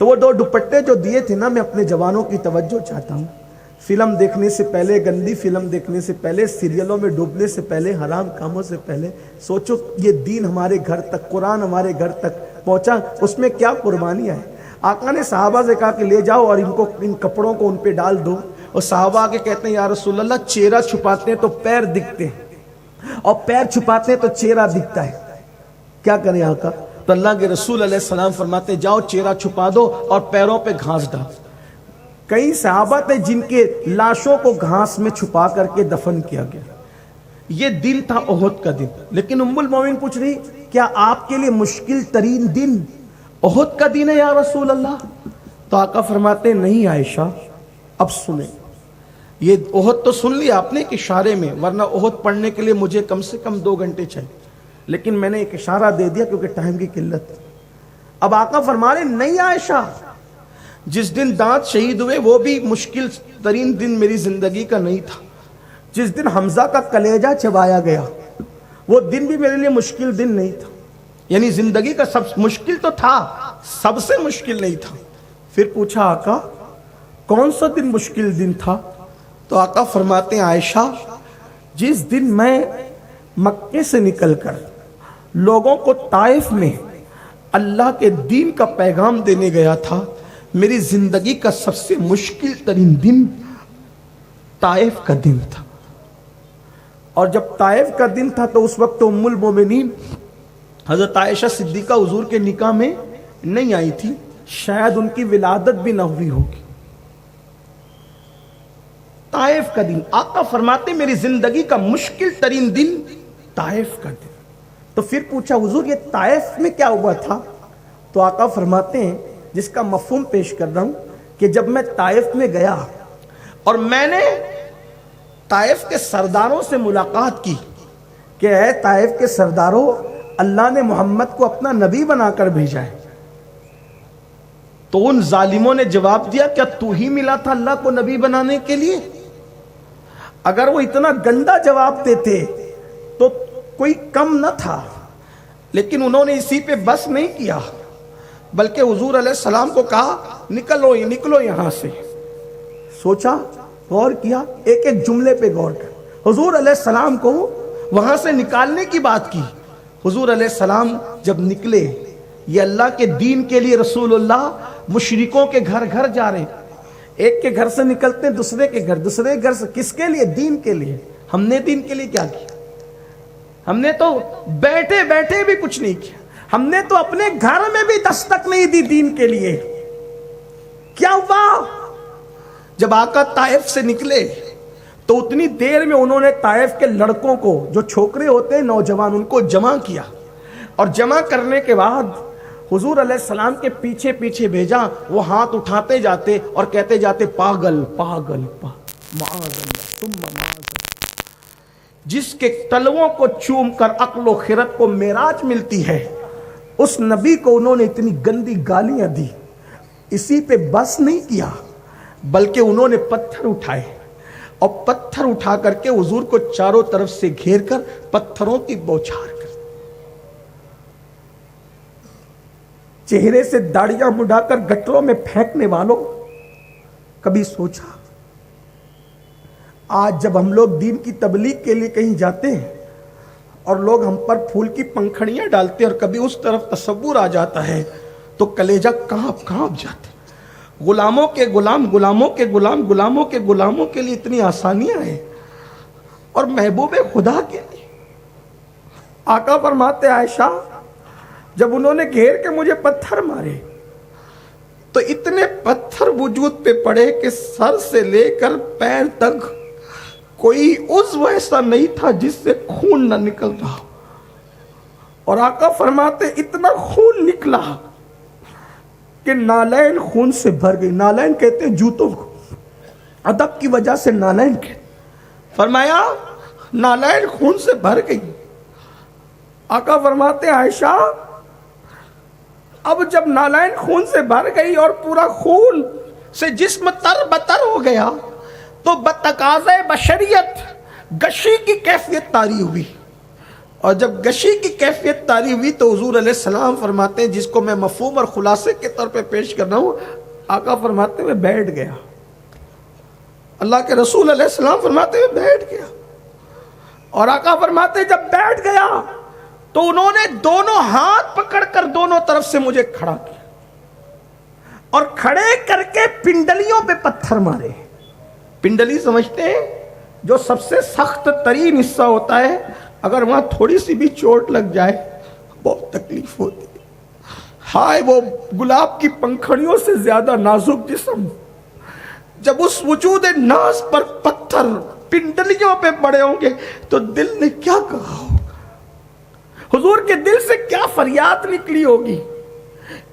تو وہ 2 دوپٹے جو دیے تھے نا، میں اپنے جوانوں کی توجہ چاہتا ہوں، فلم دیکھنے سے پہلے، گندی فلم دیکھنے سے پہلے، سیریلوں میں ڈوبنے سے پہلے، حرام کاموں سے پہلے سوچو یہ دین ہمارے گھر تک، قرآن ہمارے گھر تک پہنچا، اس میں کیا قربانیاں ہیں۔ آقا نے صحابہ سے کہا کہ لے جاؤ اور ان کپڑوں کو ان پہ ڈال دو، اور صحابہ آگے کہتے ہیں یا رسول اللہ چہرہ چھپاتے ہیں تو پیر دکھتے ہیں، اور پیر چھپاتے ہیں تو چہرہ دکھتا ہے، کیا کریں آقا؟ تو اللہ کے رسول علیہ السلام فرماتے جاؤ چہرہ چھپا دو اور پیروں پہ گھاس ڈال۔ کئی صحابہ تھے جن کے لاشوں کو گھاس میں چھپا کر کے دفن کیا گیا۔ یہ دن تھا احد کا دن، لیکن ام المومنین پوچھ رہی کیا آپ کے لیے مشکل ترین دن احد کا دن ہے یا رسول اللہ؟ تو آقا فرماتے نہیں عائشہ، اب سنیں، یہ احد تو سن لیا آپ نے ایک اشارے میں، ورنہ احد پڑھنے کے لیے مجھے کم سے کم 2 گھنٹے چاہیے، لیکن میں نے ایک اشارہ دے دیا کیونکہ ٹائم کی قلت۔ اب آقا فرما رہے نہیں عائشہ، جس دن دانت شہید ہوئے وہ بھی مشکل ترین دن میری زندگی کا نہیں تھا، جس دن حمزہ کا کلیجہ چبایا گیا وہ دن بھی میرے لیے مشکل دن نہیں تھا، یعنی زندگی کا سب مشکل تو تھا، سب سے مشکل نہیں تھا۔ پھر پوچھا آقا کون سا دن مشکل دن تھا؟ تو آقا فرماتے ہیں عائشہ جس دن میں مکے سے نکل کر لوگوں کو طائف میں اللہ کے دین کا پیغام دینے گیا تھا، میری زندگی کا سب سے مشکل ترین دن طائف کا دن تھا۔ اور جب طائف کا دن تھا تو اس وقت ام المومنین حضرت عائشہ صدیقہ حضور کے نکاح میں نہیں آئی تھی، شاید ان کی ولادت بھی نہ ہوئی ہوگی۔ طائف کا دن، آقا فرماتے میری زندگی کا مشکل ترین دن طائف کا دن۔ تو پھر پوچھا حضور یہ طائف میں کیا ہوا تھا؟ تو آقا فرماتے ہیں جس کا مفہوم پیش کر رہا ہوں کہ جب میں طائف میں گیا اور میں نے طائف کے سرداروں سے ملاقات کی کہ اے طائف کے سرداروں، اللہ نے محمد کو اپنا نبی بنا کر بھیجا ہے، تو ان ظالموں نے جواب دیا کیا تو ہی ملا تھا اللہ کو نبی بنانے کے لیے؟ اگر وہ اتنا گندا جواب دیتے تو کوئی کم نہ تھا، لیکن انہوں نے اسی پہ بس نہیں کیا، بلکہ حضور علیہ السلام کو کہا نکلو یہاں سے۔ سوچا، غور کیا، ایک ایک جملے پہ غور کر۔ حضور علیہ السلام کو وہاں سے نکالنے کی بات کی۔ حضور علیہ السلام جب نکلے، یہ اللہ کے دین کے لیے رسول اللہ مشرکوں کے گھر گھر جا رہے ہیں۔ ایک کے گھر سے نکلتے ہیں دوسرے کے گھر، دوسرے گھر سے، کس کے لیے؟ دین کے لیے۔ ہم نے دین کے لیے کیا کیا؟ ہم نے تو بیٹھے بیٹھے بھی کچھ نہیں کیا، ہم نے تو اپنے گھر میں بھی دستک نہیں دی دین کے لیے۔ کیا ہوا؟ جب آقا طائف سے نکلے تو اتنی دیر میں انہوں نے طائف کے لڑکوں کو، جو چھوکرے ہوتے ہیں نوجوان، ان کو جمع کیا، اور جمع کرنے کے بعد حضور علیہ السلام کے پیچھے پیچھے بھیجا۔ وہ ہاتھ اٹھاتے جاتے اور کہتے جاتے پاگل پاگل معاذ اللہ ثم معاذ اللہ۔ جس کے تلووں کو چوم کر عقل و خرد کو معراج ملتی ہے، اس نبی کو انہوں نے اتنی گندی گالیاں دی۔ اسی پہ بس نہیں کیا، بلکہ انہوں نے پتھر اٹھائے، اور پتھر اٹھا کر کے حضور کو چاروں طرف سے گھیر کر پتھروں کی بوچھار کر، چہرے سے داڑیاں مڈا کر گٹروں میں پھینکنے والوں، کبھی سوچا؟ آج جب ہم لوگ دین کی تبلیغ کے لیے کہیں جاتے ہیں اور لوگ ہم پر پھول کی پنکھڑیاں ڈالتے ہیں اور کبھی اس طرف تصور آ جاتا ہے تو کلیجہ کانپ جاتے۔ غلاموں کے غلام، غلاموں کے غلام، غلاموں کے غلاموں کے لیے اتنی آسانیاں ہیں، اور محبوب خدا کے لیے آقا فرماتے عائشہ جب انہوں نے گھیر کے مجھے پتھر مارے تو اتنے پتھر وجود پہ پڑے کہ سر سے لے کر پیر تک کوئی عضو ایسا نہیں تھا جس سے خون نہ نکل رہا۔ اور آقا فرماتے اتنا خون نکلا کہ نالین خون سے بھر گئی۔ نالین کہتے ہیں جوتوں کو، ادب کی وجہ سے نالین کہتے، فرمایا نالین خون سے بھر گئی۔ آقا فرماتے عائشہ اب جب نالین خون سے بھر گئی اور پورا خون سے جسم تر بتر ہو گیا تو بتقاضۂ بشریت گشی کی کیفیت طاری ہوئی، اور جب گشی کی کیفیت طاری ہوئی تو حضور علیہ السلام فرماتے ہیں، جس کو میں مفہوم اور خلاصے کے طور پہ پیش کر رہا ہوں، آقا فرماتے ہوئے بیٹھ گیا۔ اللہ کے رسول علیہ السلام فرماتے ہوئے بیٹھ گیا، اور آقا فرماتے جب بیٹھ گیا تو انہوں نے دونوں ہاتھ پکڑ کر دونوں طرف سے مجھے کھڑا کیا، اور کھڑے کر کے پنڈلیوں پہ پتھر مارے۔ پنڈلی سمجھتے ہیں؟ جو سب سے سخت ترین حصہ ہوتا ہے، اگر وہاں تھوڑی سی بھی چوٹ لگ جائے بہت تکلیف ہوتی ہے۔ ہائے وہ گلاب کی پنکھڑیوں سے زیادہ نازک جسم، جب اس وجود ناز پر پتھر پنڈلیوں پہ پڑے ہوں گے تو دل نے کیا کہا ہوگا؟ حضور کے دل سے کیا فریاد نکلی ہوگی؟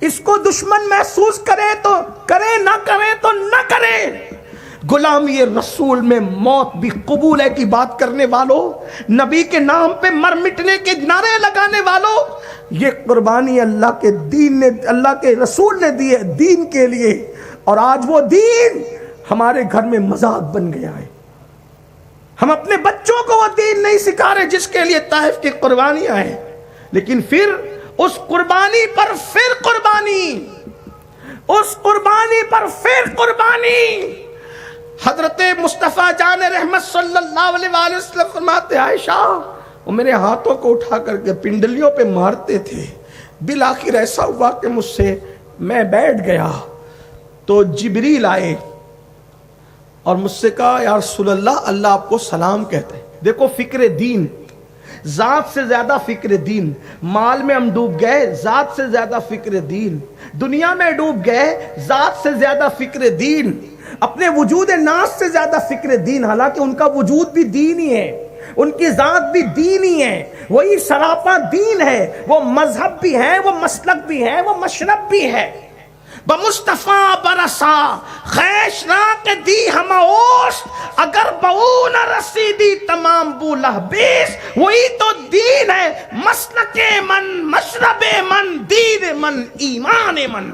اس کو دشمن محسوس کرے تو کرے، نہ کرے تو نہ کرے۔ غلامی رسول میں موت بھی قبول ہے کی بات کرنے والوں، نبی کے نام پہ مر مٹنے کے نعرے لگانے والوں، یہ قربانی اللہ کے دین نے، اللہ کے رسول نے دی ہے دین کے لیے، اور آج وہ دین ہمارے گھر میں مذاق بن گیا ہے۔ ہم اپنے بچوں کو وہ دین نہیں سکھا رہے جس کے لیے طائف کی قربانیاں ہیں، لیکن پھر اس قربانی پر پھر قربانی، اس قربانی پر پھر قربانی۔ حضرت مصطفیٰ جان رحمت صلی اللہ علیہ وآلہ وسلم فرماتے عائشہ وہ میرے ہاتھوں کو اٹھا کر کے پنڈلیوں پہ مارتے تھے، بالآخر ایسا ہوا کہ مجھ سے میں بیٹھ گیا تو جبریل آئے اور مجھ سے کہا یا رسول اللہ، اللہ آپ کو سلام کہتے ہیں۔ دیکھو فکر دین، ذات سے زیادہ فکر دین۔ مال میں ہم ڈوب گئے، ذات سے زیادہ فکر دین۔ دنیا میں ڈوب گئے، ذات سے زیادہ فکر دین۔ اپنے وجود ناز سے زیادہ فکر دین، حالانکہ ان کا وجود بھی دین ہی ہے، ان کی ذات بھی دین ہی ہے، وہی سراپا دین ہے، وہ مذہب بھی ہے، وہ مسلک بھی ہے، وہ مشرب بھی ہے۔ بمصطفیٰ برسا خیش راک دی ہم اوش، اگر بہو نہ رسیدی تمام بو لہبیس۔ وہی تو دین ہے، مسلک من، مشرب من، دین من، ایمان من۔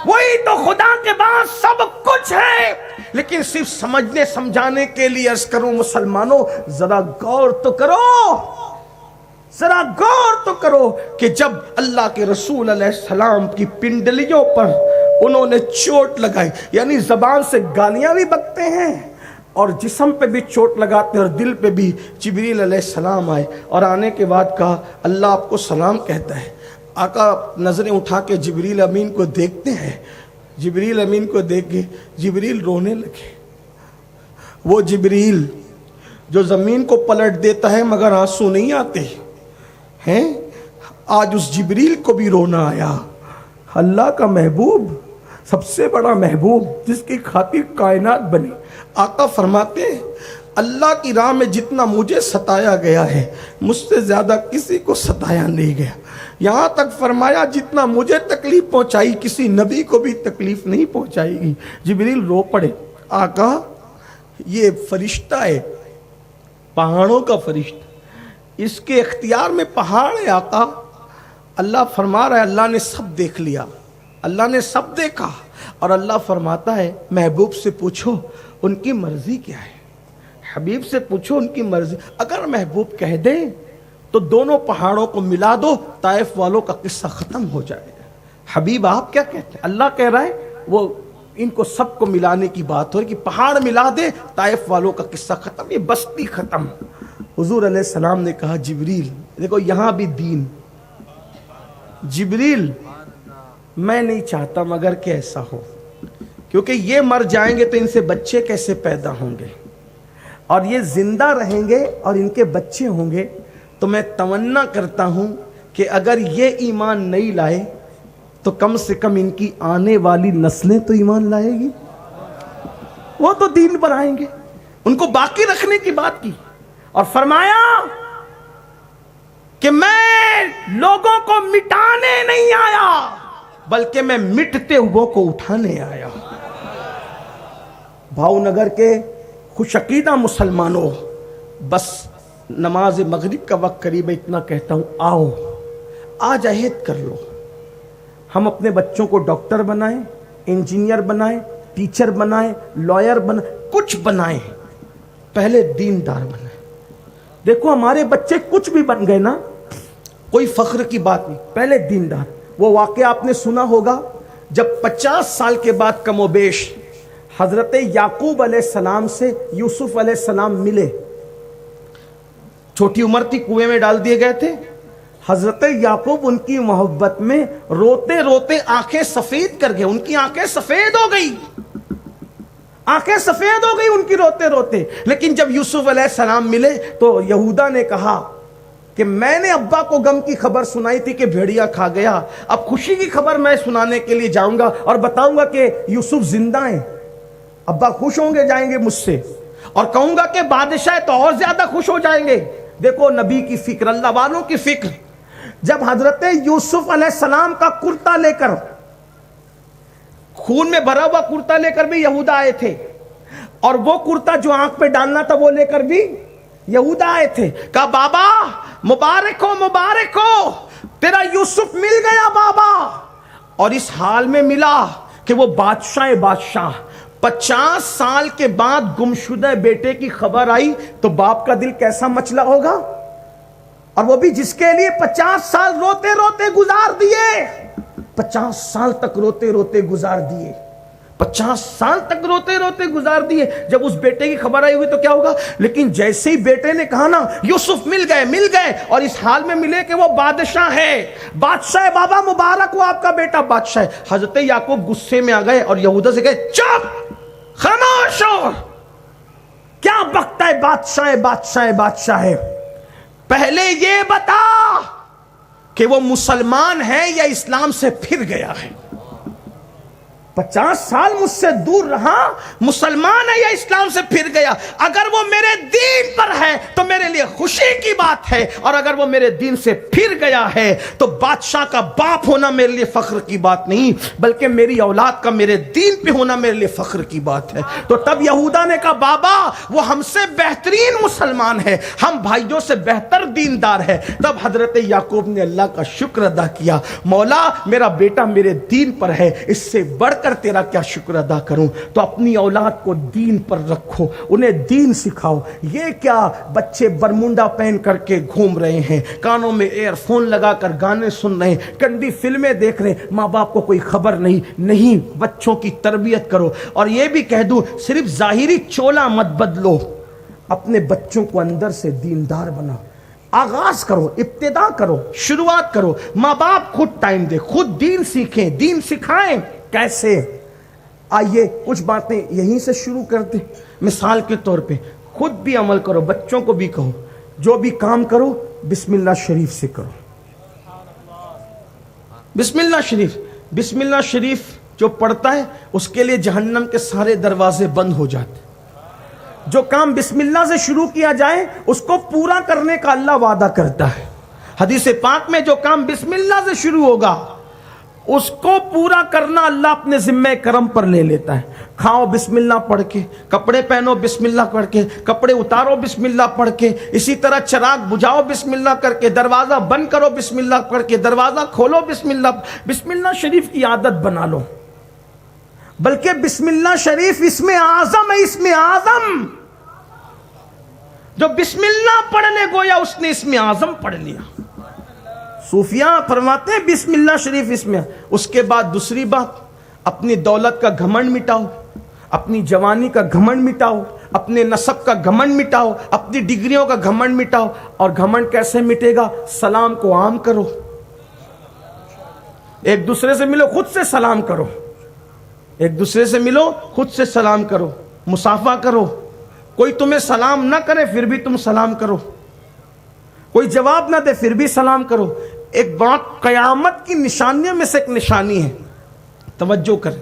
وہی تو خدا کے بعد سب کچھ ہے. لیکن صرف سمجھنے سمجھانے کے لیے عرض کروں مسلمانوں، ذرا غور تو کرو، ذرا غور تو کرو کہ جب اللہ کے رسول علیہ السلام کی پنڈلیوں پر انہوں نے چوٹ لگائی، یعنی زبان سے گالیاں بھی بکتے ہیں اور جسم پہ بھی چوٹ لگاتے ہیں اور دل پہ بھی. جبریل علیہ السلام آئے اور آنے کے بعد کہا اللہ آپ کو سلام کہتا ہے. آقا نظریں اٹھا کے جبریل امین کو دیکھتے ہیں، جبریل امین کو دیکھ کے جبریل رونے لگے. وہ جبریل جو زمین کو پلٹ دیتا ہے مگر آنسو نہیں آتے ہیں، آج اس جبریل کو بھی رونا آیا. اللہ کا محبوب، سب سے بڑا محبوب جس کی خاطر کائنات بنی. آقا فرماتے ہیں اللہ کی راہ میں جتنا مجھے ستایا گیا ہے مجھ سے زیادہ کسی کو ستایا نہیں گیا. یہاں تک فرمایا جتنا مجھے تکلیف پہنچائی کسی نبی کو بھی تکلیف نہیں پہنچائے گی. جبریل رو پڑے. آقا یہ فرشتہ ہے، پہاڑوں کا فرشتہ، اس کے اختیار میں پہاڑ ہے. آقا اللہ فرما رہا ہے اللہ نے سب دیکھ لیا، اللہ نے سب دیکھا. اور اللہ فرماتا ہے محبوب سے پوچھو ان کی مرضی کیا ہے، حبیب سے پوچھو ان کی مرضی. اگر محبوب کہہ دیں تو دونوں پہاڑوں کو ملا دو، طائف والوں کا قصہ ختم ہو جائے گا. حبیب آپ کیا کہتے ہیں؟ اللہ کہہ رہا ہے وہ ان کو سب کو ملانے کی بات ہو رہی کہ پہاڑ ملا دے، طائف والوں کا قصہ ختم، یہ بستی ختم. حضور علیہ السلام نے کہا جبریل دیکھو یہاں بھی دین. جبریل میں نہیں چاہتا مگر کہ ایسا ہو، کیونکہ یہ مر جائیں گے تو ان سے بچے کیسے پیدا ہوں گے، اور یہ زندہ رہیں گے اور ان کے بچے ہوں گے. تو میں تمنا کرتا ہوں کہ اگر یہ ایمان نہیں لائے تو کم سے کم ان کی آنے والی نسلیں تو ایمان لائے گی، وہ تو دین پر آئیں گے. ان کو باقی رکھنے کی بات کی اور فرمایا کہ میں لوگوں کو مٹانے نہیں آیا بلکہ میں مٹتے ہوئے کو اٹھانے آیا. بھاؤ نگر کے خوش عقیدہ مسلمانوں، بس نماز مغرب کا وقت قریب ہے، اتنا کہتا ہوں آؤ آج عہد کر لو. ہم اپنے بچوں کو ڈاکٹر بنائیں، انجینئر بنائیں، ٹیچر بنائیں، لائر بنائیں، کچھ بنائیں، پہلے دیندار بنائیں. دیکھو ہمارے بچے کچھ بھی بن گئے نا، کوئی فخر کی بات نہیں، پہلے دیندار. وہ واقعہ آپ نے سنا ہوگا جب 50 سال کے بعد کم و بیش حضرت یعقوب علیہ السلام سے یوسف علیہ السلام ملے. چھوٹی عمر تھی، کنویں میں ڈال دیے گئے تھے. حضرت یعقوب ان کی محبت میں روتے روتے آنکھیں سفید کر گئے. ان کی آنکھیں سفید ہو گئی، آنکھیں سفید ہو گئی ان کی روتے روتے. لیکن جب یوسف علیہ السلام ملے تو یہودا نے کہا کہ میں نے ابا کو غم کی خبر سنائی تھی کہ بھیڑیا کھا گیا، اب خوشی کی خبر میں سنانے کے لیے جاؤں گا اور بتاؤں گا کہ یوسف زندہ ہیں. ابا خوش ہوں گے جائیں گے مجھ سے، اور کہوں گا کہ بادشاہ تو اور زیادہ خوش ہو جائیں گے. دیکھو نبی کی فکر، اللہ والوں کی فکر. جب حضرت یوسف علیہ السلام کا کرتا لے کر، خون میں بھرا ہوا کرتا لے کر بھی یہودا آئے تھے، اور وہ کرتا جو آنکھ پہ ڈالنا تھا وہ لے کر بھی یہودا آئے تھے. کہا بابا مبارک ہو، مبارک ہو، تیرا یوسف مل گیا بابا. اور اس حال میں ملا کہ وہ بادشاہ 50 سال کے بعد گمشدہ بیٹے کی خبر آئی تو باپ کا دل کیسا مچلا ہوگا، اور وہ بھی جس کے لیے 50 سال روتے روتے گزار دیے. 50 سال تک روتے روتے گزار دیے، 50 سال تک روتے روتے گزار دیے. جب اس بیٹے کی خبر آئی ہوئی تو کیا ہوگا. لیکن جیسے ہی بیٹے نے کہا نا یوسف مل گئے، اور اس حال میں ملے کہ وہ بادشاہ ہے. بادشاہ بابا مبارک ہو آپ کا بیٹا بادشاہ. حضرت یعقوب غصے میں آ گئے اور یہودا سے کہے چپ، خاموش ہو، کیا بکتا ہے، بادشاہ ہے. پہلے یہ بتا کہ وہ مسلمان ہے یا اسلام سے پھر گیا ہے. 50 سال مجھ سے دور رہا، مسلمان ہے یا اسلام سے پھر گیا. اگر وہ میرے دین پر ہے تو میرے لیے لیے خوشی کی بات ہے، اور اگر وہ میرے دین سے پھر گیا ہے تو بادشاہ کا باپ ہونا میرے لیے فخر کی بات نہیں، بلکہ میری اولاد کا میرے دین پہ ہونا میرے لیے فخر کی بات ہے۔ تو تب یہودا نے کہا بابا وہ ہم سے بہترین مسلمان ہے، ہم بھائیوں سے بہتر دیندار ہے۔ تب حضرت یعقوب نے اللہ کا شکر ادا کیا، مولا میرا بیٹا میرے دین پر ہے، اس سے بڑھ کر تیرا کیا شکر ادا کروں۔ تو اپنی اولاد کو دین پر رکھو، انہیں دین سکھاؤ۔ یہ کیا بچے برمونڈا پہن کر کے گھوم رہے ہیں، کانوں میں ایئر فون لگا کر گانے سن رہے ہیں، گندی فلمیں دیکھ رہے ہیں، ماں باپ کو کوئی خبر نہیں۔ بچوں کی تربیت کرو۔ اور یہ بھی کہہ دوں صرف ظاہری چولا مت بدلو، اپنے بچوں کو اندر سے دیندار بناؤ۔ آغاز کرو، ابتدا کرو، شروعات کرو۔ ماں باپ خود ٹائم دے، خود دین سیکھیں، دین سکھائیں۔ کیسے؟ آئیے کچھ باتیں یہیں سے شروع کرتے۔ مثال کے طور پہ خود بھی عمل کرو، بچوں کو بھی کہو جو بھی کام کرو بسم اللہ شریف سے کرو۔ بسم اللہ شریف جو پڑھتا ہے اس کے لیے جہنم کے سارے دروازے بند ہو جاتے۔ جو کام بسم اللہ سے شروع کیا جائے اس کو پورا کرنے کا اللہ وعدہ کرتا ہے۔ حدیث پاک میں جو کام بسم اللہ سے شروع ہوگا اس کو پورا کرنا اللہ اپنے ذمہ کرم پر لے لیتا ہے۔ کھاؤ بسم اللہ پڑھ کے، کپڑے پہنو بسم اللہ پڑھ کے، کپڑے اتارو بسم اللہ پڑھ کے، اسی طرح چراغ بجھاؤ بسم اللہ کر کے، دروازہ بند کرو بسم اللہ پڑھ کے، دروازہ کھولو بسم اللہ شریف کی عادت بنا لو۔ بلکہ بسم اللہ شریف اسم اعظم ہے، اسم اعظم۔ جو بسم اللہ پڑھنے گویا اس نے اسم اعظم پڑھ لیا۔ صوفیاء فرماتے ہیں بسم اللہ شریف اسم۔ اس کے بعد دوسری بات، اپنی دولت کا گھمنڈ مٹاؤ، اپنی جوانی کا گھمنڈ مٹاؤ، اپنے نسب کا گھمنڈ مٹاؤ، اپنی ڈگریوں کا گھمنڈ مٹاؤ۔ اور گھمنڈ کیسے مٹے گا؟ سلام کو عام کرو، ایک دوسرے سے ملو خود سے سلام کرو، ایک دوسرے سے ملو خود سے سلام کرو، مصافحہ کرو۔ کوئی تمہیں سلام نہ کرے پھر بھی تم سلام کرو، کوئی جواب نہ دے پھر بھی سلام کرو۔ ایک بات قیامت کی نشانیوں میں سے ایک نشانی ہے، توجہ کریں،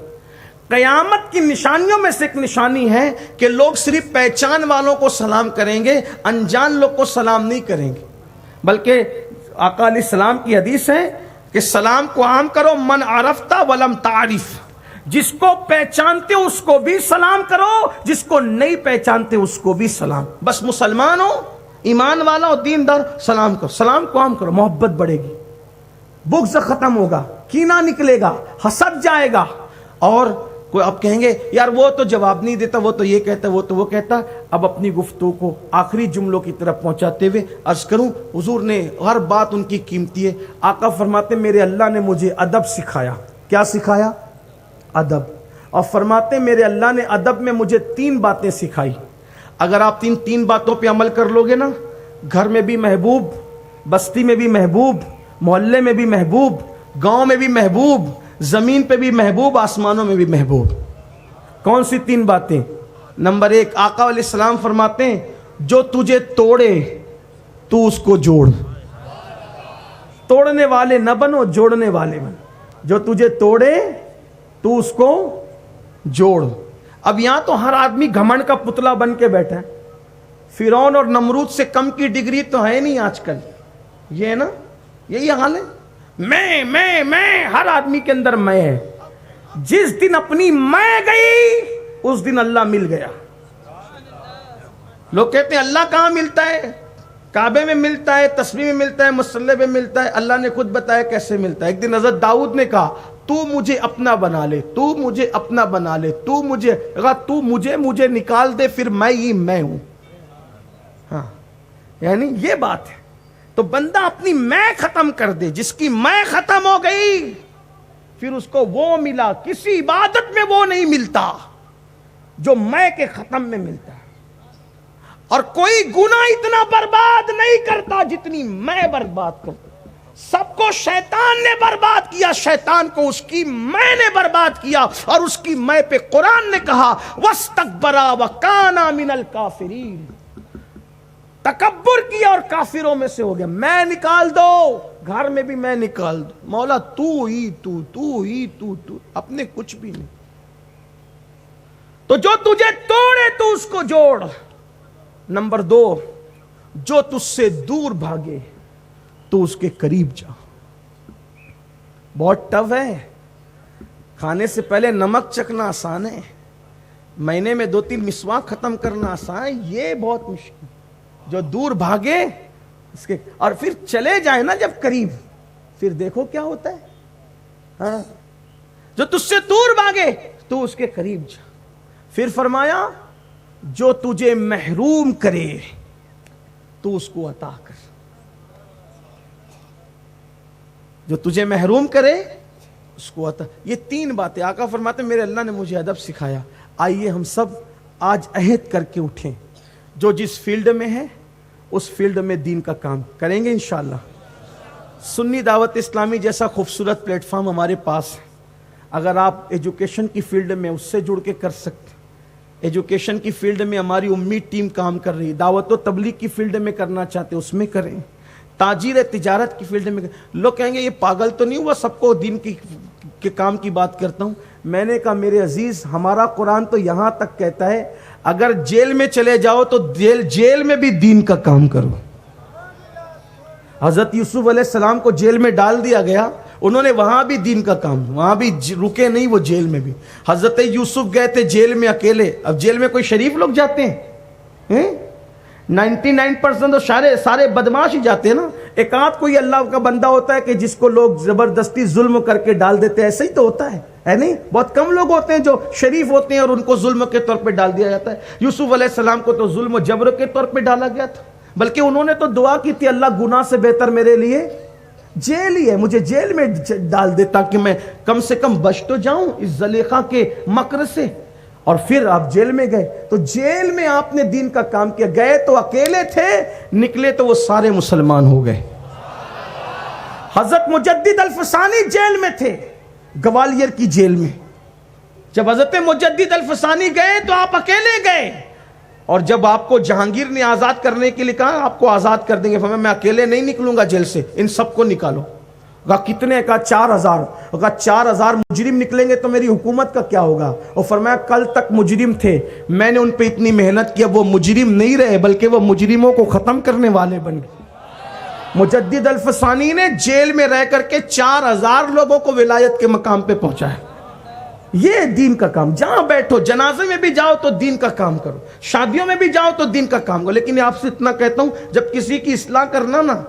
قیامت کی نشانیوں میں سے ایک نشانی ہے کہ لوگ صرف پہچان والوں کو سلام کریں گے، انجان لوگ کو سلام نہیں کریں گے۔ بلکہ آقا علیہ السلام کی حدیث ہے کہ سلام کو عام کرو، من عرفت ولم تعرف، جس کو پہچانتے ہو اس کو بھی سلام کرو، جس کو نہیں پہچانتے اس کو بھی سلام۔ بس مسلمان ہو، ایمان والا ہو، دیندار، سلام کرو، سلام کو عام کرو، محبت بڑھے گی، بغض ختم ہوگا، کینہ نکلے گا، حسد جائے گا۔ اور کوئی اب کہیں گے یار وہ تو جواب نہیں دیتا، وہ تو یہ کہتا ہے، وہ تو وہ کہتا ہے۔ اب اپنی گفتگو کو آخری جملوں کی طرف پہنچاتے ہوئے عرض کروں، حضور نے ہر بات ان کی قیمتی ہے۔ آقا فرماتے میرے اللہ نے مجھے ادب سکھایا۔ کیا سکھایا؟ ادب۔ اور فرماتے میرے اللہ نے ادب میں مجھے 3 باتیں سکھائی، اگر آپ تین باتوں پہ عمل کر لو گے نا، گھر میں بھی محبوب، بستی میں بھی محبوب، محلے میں بھی محبوب، گاؤں میں بھی محبوب، زمین پہ بھی محبوب، آسمانوں میں بھی محبوب۔ کون سی 3 باتیں؟ نمبر 1، آقا علیہ السلام فرماتے ہیں جو تجھے توڑے تو اس کو جوڑ۔ توڑنے والے نہ بنو، جوڑنے والے بن۔ جو تجھے توڑے تو اس کو جوڑ۔ اب یہاں تو ہر آدمی گھمنڈ کا پتلا بن کے بیٹھا ہے۔ فرعون اور نمرود سے کم کی ڈگری تو ہے نہیں آج کل، یہ ہے نا، یہی حال ہے۔ میں ہر آدمی کے اندر میں ہے۔ جس دن اپنی میں گئی اس دن اللہ مل گیا۔ لوگ کہتے ہیں اللہ کہاں ملتا ہے؟ کعبے میں ملتا ہے، تسبیح میں ملتا ہے، مصلی میں ملتا ہے۔ اللہ نے خود بتایا کیسے ملتا ہے۔ ایک دن حضرت داؤد نے کہا تو مجھے اپنا بنا لے، تو مجھے اپنا بنا لے، تو مجھے نکال دے، پھر میں ہی میں ہوں۔ ہاں یعنی یہ بات ہے۔ تو بندہ اپنی میں ختم کر دے، جس کی میں ختم ہو گئی پھر اس کو وہ ملا، کسی عبادت میں وہ نہیں ملتا جو میں کے ختم میں ملتا ہے۔ اور کوئی گناہ اتنا برباد نہیں کرتا جتنی میں برباد کرتا۔ سب کو شیطان نے برباد کیا، شیطان کو اس کی میں نے برباد کیا، اور اس کی میں پہ قرآن نے کہا وَاسْتَكْبَرَ وَكَانَ مِنَ الْكَافِرِينَ، تکبر کیا اور کافروں میں سے ہو گیا۔ میں نکال دو، گھر میں بھی میں نکال دو، مولا تو ہی اپنے کچھ بھی نہیں۔ تو جو تجھے توڑے تو اس کو جوڑ۔ نمبر 2، جو تجھ سے دور بھاگے تو اس کے قریب جا. بہت ٹف ہے. کھانے سے پہلے نمک چکھنا آسان ہے, مہینے میں 2-3 مسواک ختم کرنا آسان ہے, یہ بہت مشکل. جو دور بھاگے اس کے, اور پھر چلے جائے نا جب قریب, پھر دیکھو کیا ہوتا ہے. ہاں, جو تجھ سے دور بھاگے تو اس کے قریب جا. پھر فرمایا جو تجھے محروم کرے تو اس کو عطا کر. جو تجھے محروم کرے اس کو عطا. یہ 3 باتیں آقا فرماتے میرے اللہ نے مجھے ادب سکھایا. آئیے ہم سب آج عہد کر کے اٹھیں, جو جس فیلڈ میں ہے اس فیلڈ میں دین کا کام کریں گے انشاءاللہ. سنی دعوت اسلامی جیسا خوبصورت پلیٹ فارم ہمارے پاس ہے. اگر آپ ایجوکیشن کی فیلڈ میں اس سے جڑ کے کر سکتے, ایجوکیشن کی فیلڈ میں ہماری امید ٹیم کام کر رہی ہے, دعوت و تبلیغ کی فیلڈ میں کرنا چاہتے اس میں کریں, تاجر تجارت کی فیلڈ میں. لوگ کہیں گے یہ پاگل تو نہیں ہوا, سب کو دین کے کام کی بات کرتا ہوں. میں نے کہا میرے عزیز, ہمارا قرآن تو یہاں تک کہتا ہے اگر جیل میں چلے جاؤ تو جیل میں بھی دین کا کام کرو. حضرت یوسف علیہ السلام کو جیل میں ڈال دیا گیا, انہوں نے وہاں بھی دین کا کام, وہاں بھی رکے نہیں, وہ جیل میں بھی. حضرت یوسف گئے تھے جیل میں اکیلے. اب جیل میں کوئی شریف لوگ جاتے ہیں؟ 99% تو سارے بدماش ہی جاتے ہیں نا. ایک آدھ کوئی اللہ کا بندہ ہوتا ہے کہ جس کو لوگ زبردستی ظلم کر کے ڈال دیتے ہیں, ایسے ہی تو ہوتا ہے نہیں؟ بہت کم لوگ ہوتے ہیں جو شریف ہوتے ہیں اور ان کو ظلم کے طور پہ ڈال دیا جاتا ہے. یوسف علیہ السلام کو تو ظلم و جبر کے طور پہ ڈالا گیا تھا, بلکہ انہوں نے تو دعا کی تھی اللہ گناہ سے بہتر میرے لیے جیل ہی ہے, مجھے جیل میں ڈال دے تاکہ میں کم سے کم بچ تو جاؤں اس زلیخا کے مکر سے. اور پھر آپ جیل میں گئے تو جیل میں آپ نے دین کا کام کیا. گئے تو اکیلے تھے, نکلے تو وہ سارے مسلمان ہو گئے. حضرت مجدد الفسانی جیل میں تھے, گوالیر کی جیل میں. جب حضرت مجدد الفسانی گئے تو آپ اکیلے گئے, اور جب آپ کو جہانگیر نے آزاد کرنے کے لیے کہا آپ کو آزاد کر دیں گے, فرمایا میں اکیلے نہیں نکلوں گا جیل سے, ان سب کو نکالو. کہا کتنے؟ کہا 4000. کہا 4000 مجرم نکلیں گے تو میری حکومت کا کیا ہوگا؟ اور فرمایا کل تک مجرم تھے, میں نے ان پہ اتنی محنت کیا, وہ مجرم نہیں رہے بلکہ وہ مجرموں کو ختم کرنے والے بن گئے. مجدد الفسانی نے جیل میں رہ کر کے 4000 لوگوں کو ولایت کے مقام پہ پہنچایا. یہ دین کا کام. جہاں بیٹھو, جنازے میں بھی جاؤ تو دین کا کام کرو, شادیوں میں بھی جاؤ تو دین کا کام کرو. لیکن آپ سے اتنا کہتا ہوں, جب کسی کی اصلاح کرنا نا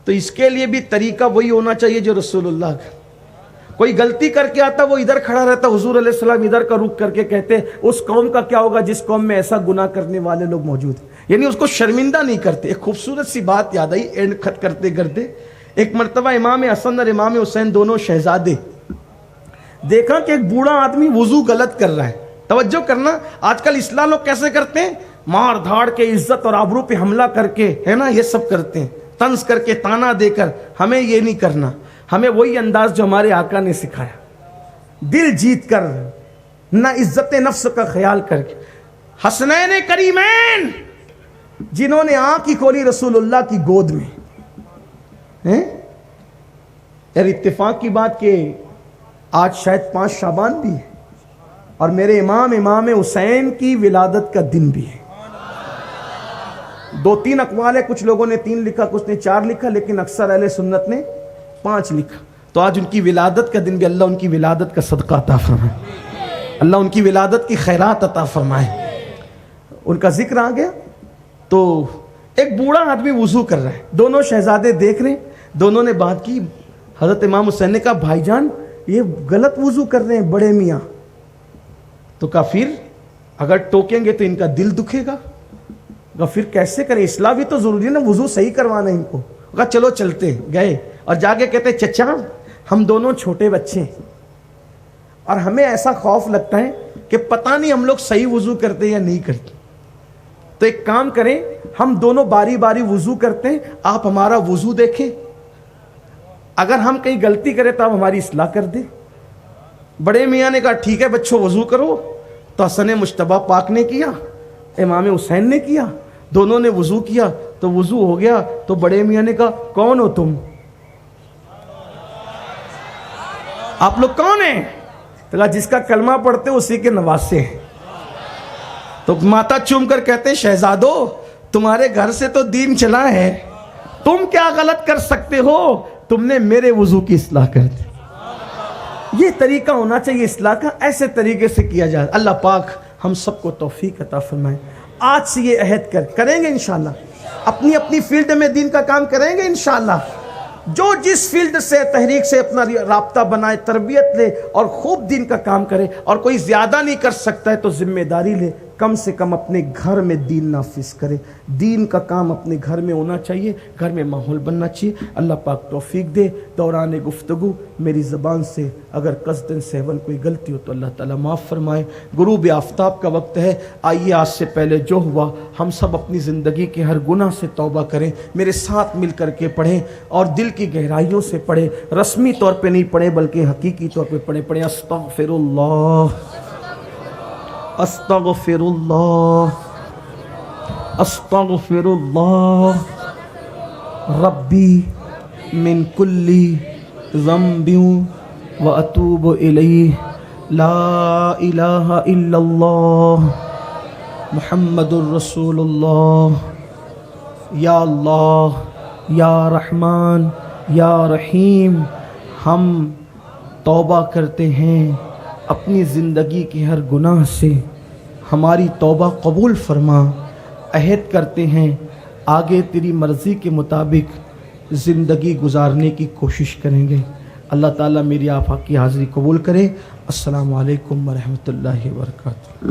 تو اس کے لیے بھی طریقہ وہی ہونا چاہیے جو رسول اللہ کا. کوئی غلطی کر کے آتا وہ ادھر کھڑا رہتا, حضور علیہ السلام ادھر کا رخ کر کے کہتے اس قوم کا کیا ہوگا جس قوم میں ایسا گناہ کرنے والے لوگ موجود ہیں, یعنی اس کو شرمندہ نہیں کرتے. ایک خوبصورت سی بات یاد آئی اینڈ خط کرتے کرتے. ایک مرتبہ امام حسن اور امام حسین دونوں شہزادے, دیکھا کہ ایک بوڑھا آدمی وضو غلط کر رہا ہے. توجہ کرنا, آج کل اصلاح لوگ کیسے کرتے ہیں, مار دھاڑ کے عزت اور آبرو پہ حملہ کر کے, ہے نا, یہ سب کرتے ہیں, طنز کر کے, تانا دے کر. ہمیں یہ نہیں کرنا, ہمیں وہی انداز جو ہمارے آقا نے سکھایا, دل جیت کر, نہ عزت نفس کا خیال کر کے. حسنین کریمین جنہوں نے آنکھ کی کھولی رسول اللہ کی گود میں. یار اتفاق کی بات کہ آج شاید 5 شعبان بھی ہے اور میرے امام حسین کی ولادت کا دن بھی ہے. 2-3 اقوال ہے, کچھ لوگوں نے 3 لکھا, کچھ نے 4 لکھا, لیکن اکثر اہل سنت نے 5 لکھا. تو آج ان کی ولادت کا دن بھی, اللہ ان کی ولادت کا صدقہ عطا فرمائے, اللہ ان کی ولادت کی خیرات عطا فرمائے. ان کا ذکر آ گیا تو ایک بوڑھا آدمی وضو کر رہا ہے, دونوں شہزادے دیکھ رہے ہیں, دونوں نے بات کی. حضرت امام حسین نے کہا بھائی جان یہ غلط وضو کر رہے ہیں بڑے میاں. تو کہا پھر اگر ٹوکیں گے تو ان کا دل دکھے گا. کہا پھر کیسے کریں, اصلاح بھی تو ضروری ہے نا, وضو صحیح کروانا ان کو. کہا چلو چلتے. گئے اور جا کے کہتے چچا ہم دونوں چھوٹے بچے ہیں اور ہمیں ایسا خوف لگتا ہے کہ پتہ نہیں ہم لوگ صحیح وضو کرتے یا نہیں کرتے, تو ایک کام کریں ہم دونوں باری باری وضو کرتے ہیں, آپ ہمارا وضو دیکھیں, اگر ہم کہیں غلطی کریں تو آپ ہماری اصلاح کر دیں. بڑے میاں نے کہا ٹھیک ہے بچوں وضو کرو. تو حسن مجتبیٰ پاک نے کیا, امام حسین نے کیا, دونوں نے وضو کیا تو وضو ہو گیا. تو بڑے میاں نے کہا کون ہو تم, آپ لوگ کون ہیں؟ تو کہا جس کا کلمہ پڑھتے اسی کے نواسے ہیں. تو ماتا چوم کر کہتے ہیں شہزادو تمہارے گھر سے تو دین چلا ہے، تم کیا غلط کر سکتے ہو؟ تم نے میرے وضو کی اصلاح کر دی۔ یہ طریقہ ہونا چاہیے اصلاح کا، ایسے طریقے سے کیا جائے۔ اللہ پاک ہم سب کو توفیق عطا فرمائے۔ آج سے یہ عہد کریں گے انشاءاللہ، اپنی اپنی فیلڈ میں دین کا کام کریں گے انشاءاللہ۔ جو جس فیلڈ سے تحریک سے اپنا رابطہ بنائے، تربیت لے اور خوب دین کا کام کرے، اور کوئی زیادہ نہیں کر سکتا ہے تو ذمہ داری لے، کم سے کم اپنے گھر میں دین نافذ کرے۔ دین کا کام اپنے گھر میں ہونا چاہیے، گھر میں ماحول بننا چاہیے۔ اللہ پاک توفیق دے۔ دوران گفتگو میری زبان سے اگر قصداً سہون کوئی غلطی ہو تو اللہ تعالیٰ معاف فرمائے۔ غروب آفتاب کا وقت ہے، آئیے آج سے پہلے جو ہوا ہم سب اپنی زندگی کے ہر گناہ سے توبہ کریں، میرے ساتھ مل کر کے پڑھیں اور دل کی گہرائیوں سے پڑھیں، رسمی طور پہ نہیں پڑھیں بلکہ حقیقی طور پہ پڑھیں۔ استغفر اللہ، استغفر اللہ، استغفر اللہ ربی من کل ذنب واتوب الیہ، لا الہ الا اللہ محمد الرسول اللہ۔ یا اللہ، یا رحمان، یا رحیم، ہم توبہ کرتے ہیں اپنی زندگی کے ہر گناہ سے، ہماری توبہ قبول فرما۔ عہد کرتے ہیں آگے تیری مرضی کے مطابق زندگی گزارنے کی کوشش کریں گے۔ اللہ تعالیٰ میری آپ کی حاضری قبول کرے۔ السلام علیکم ورحمۃ اللہ وبرکاتہ۔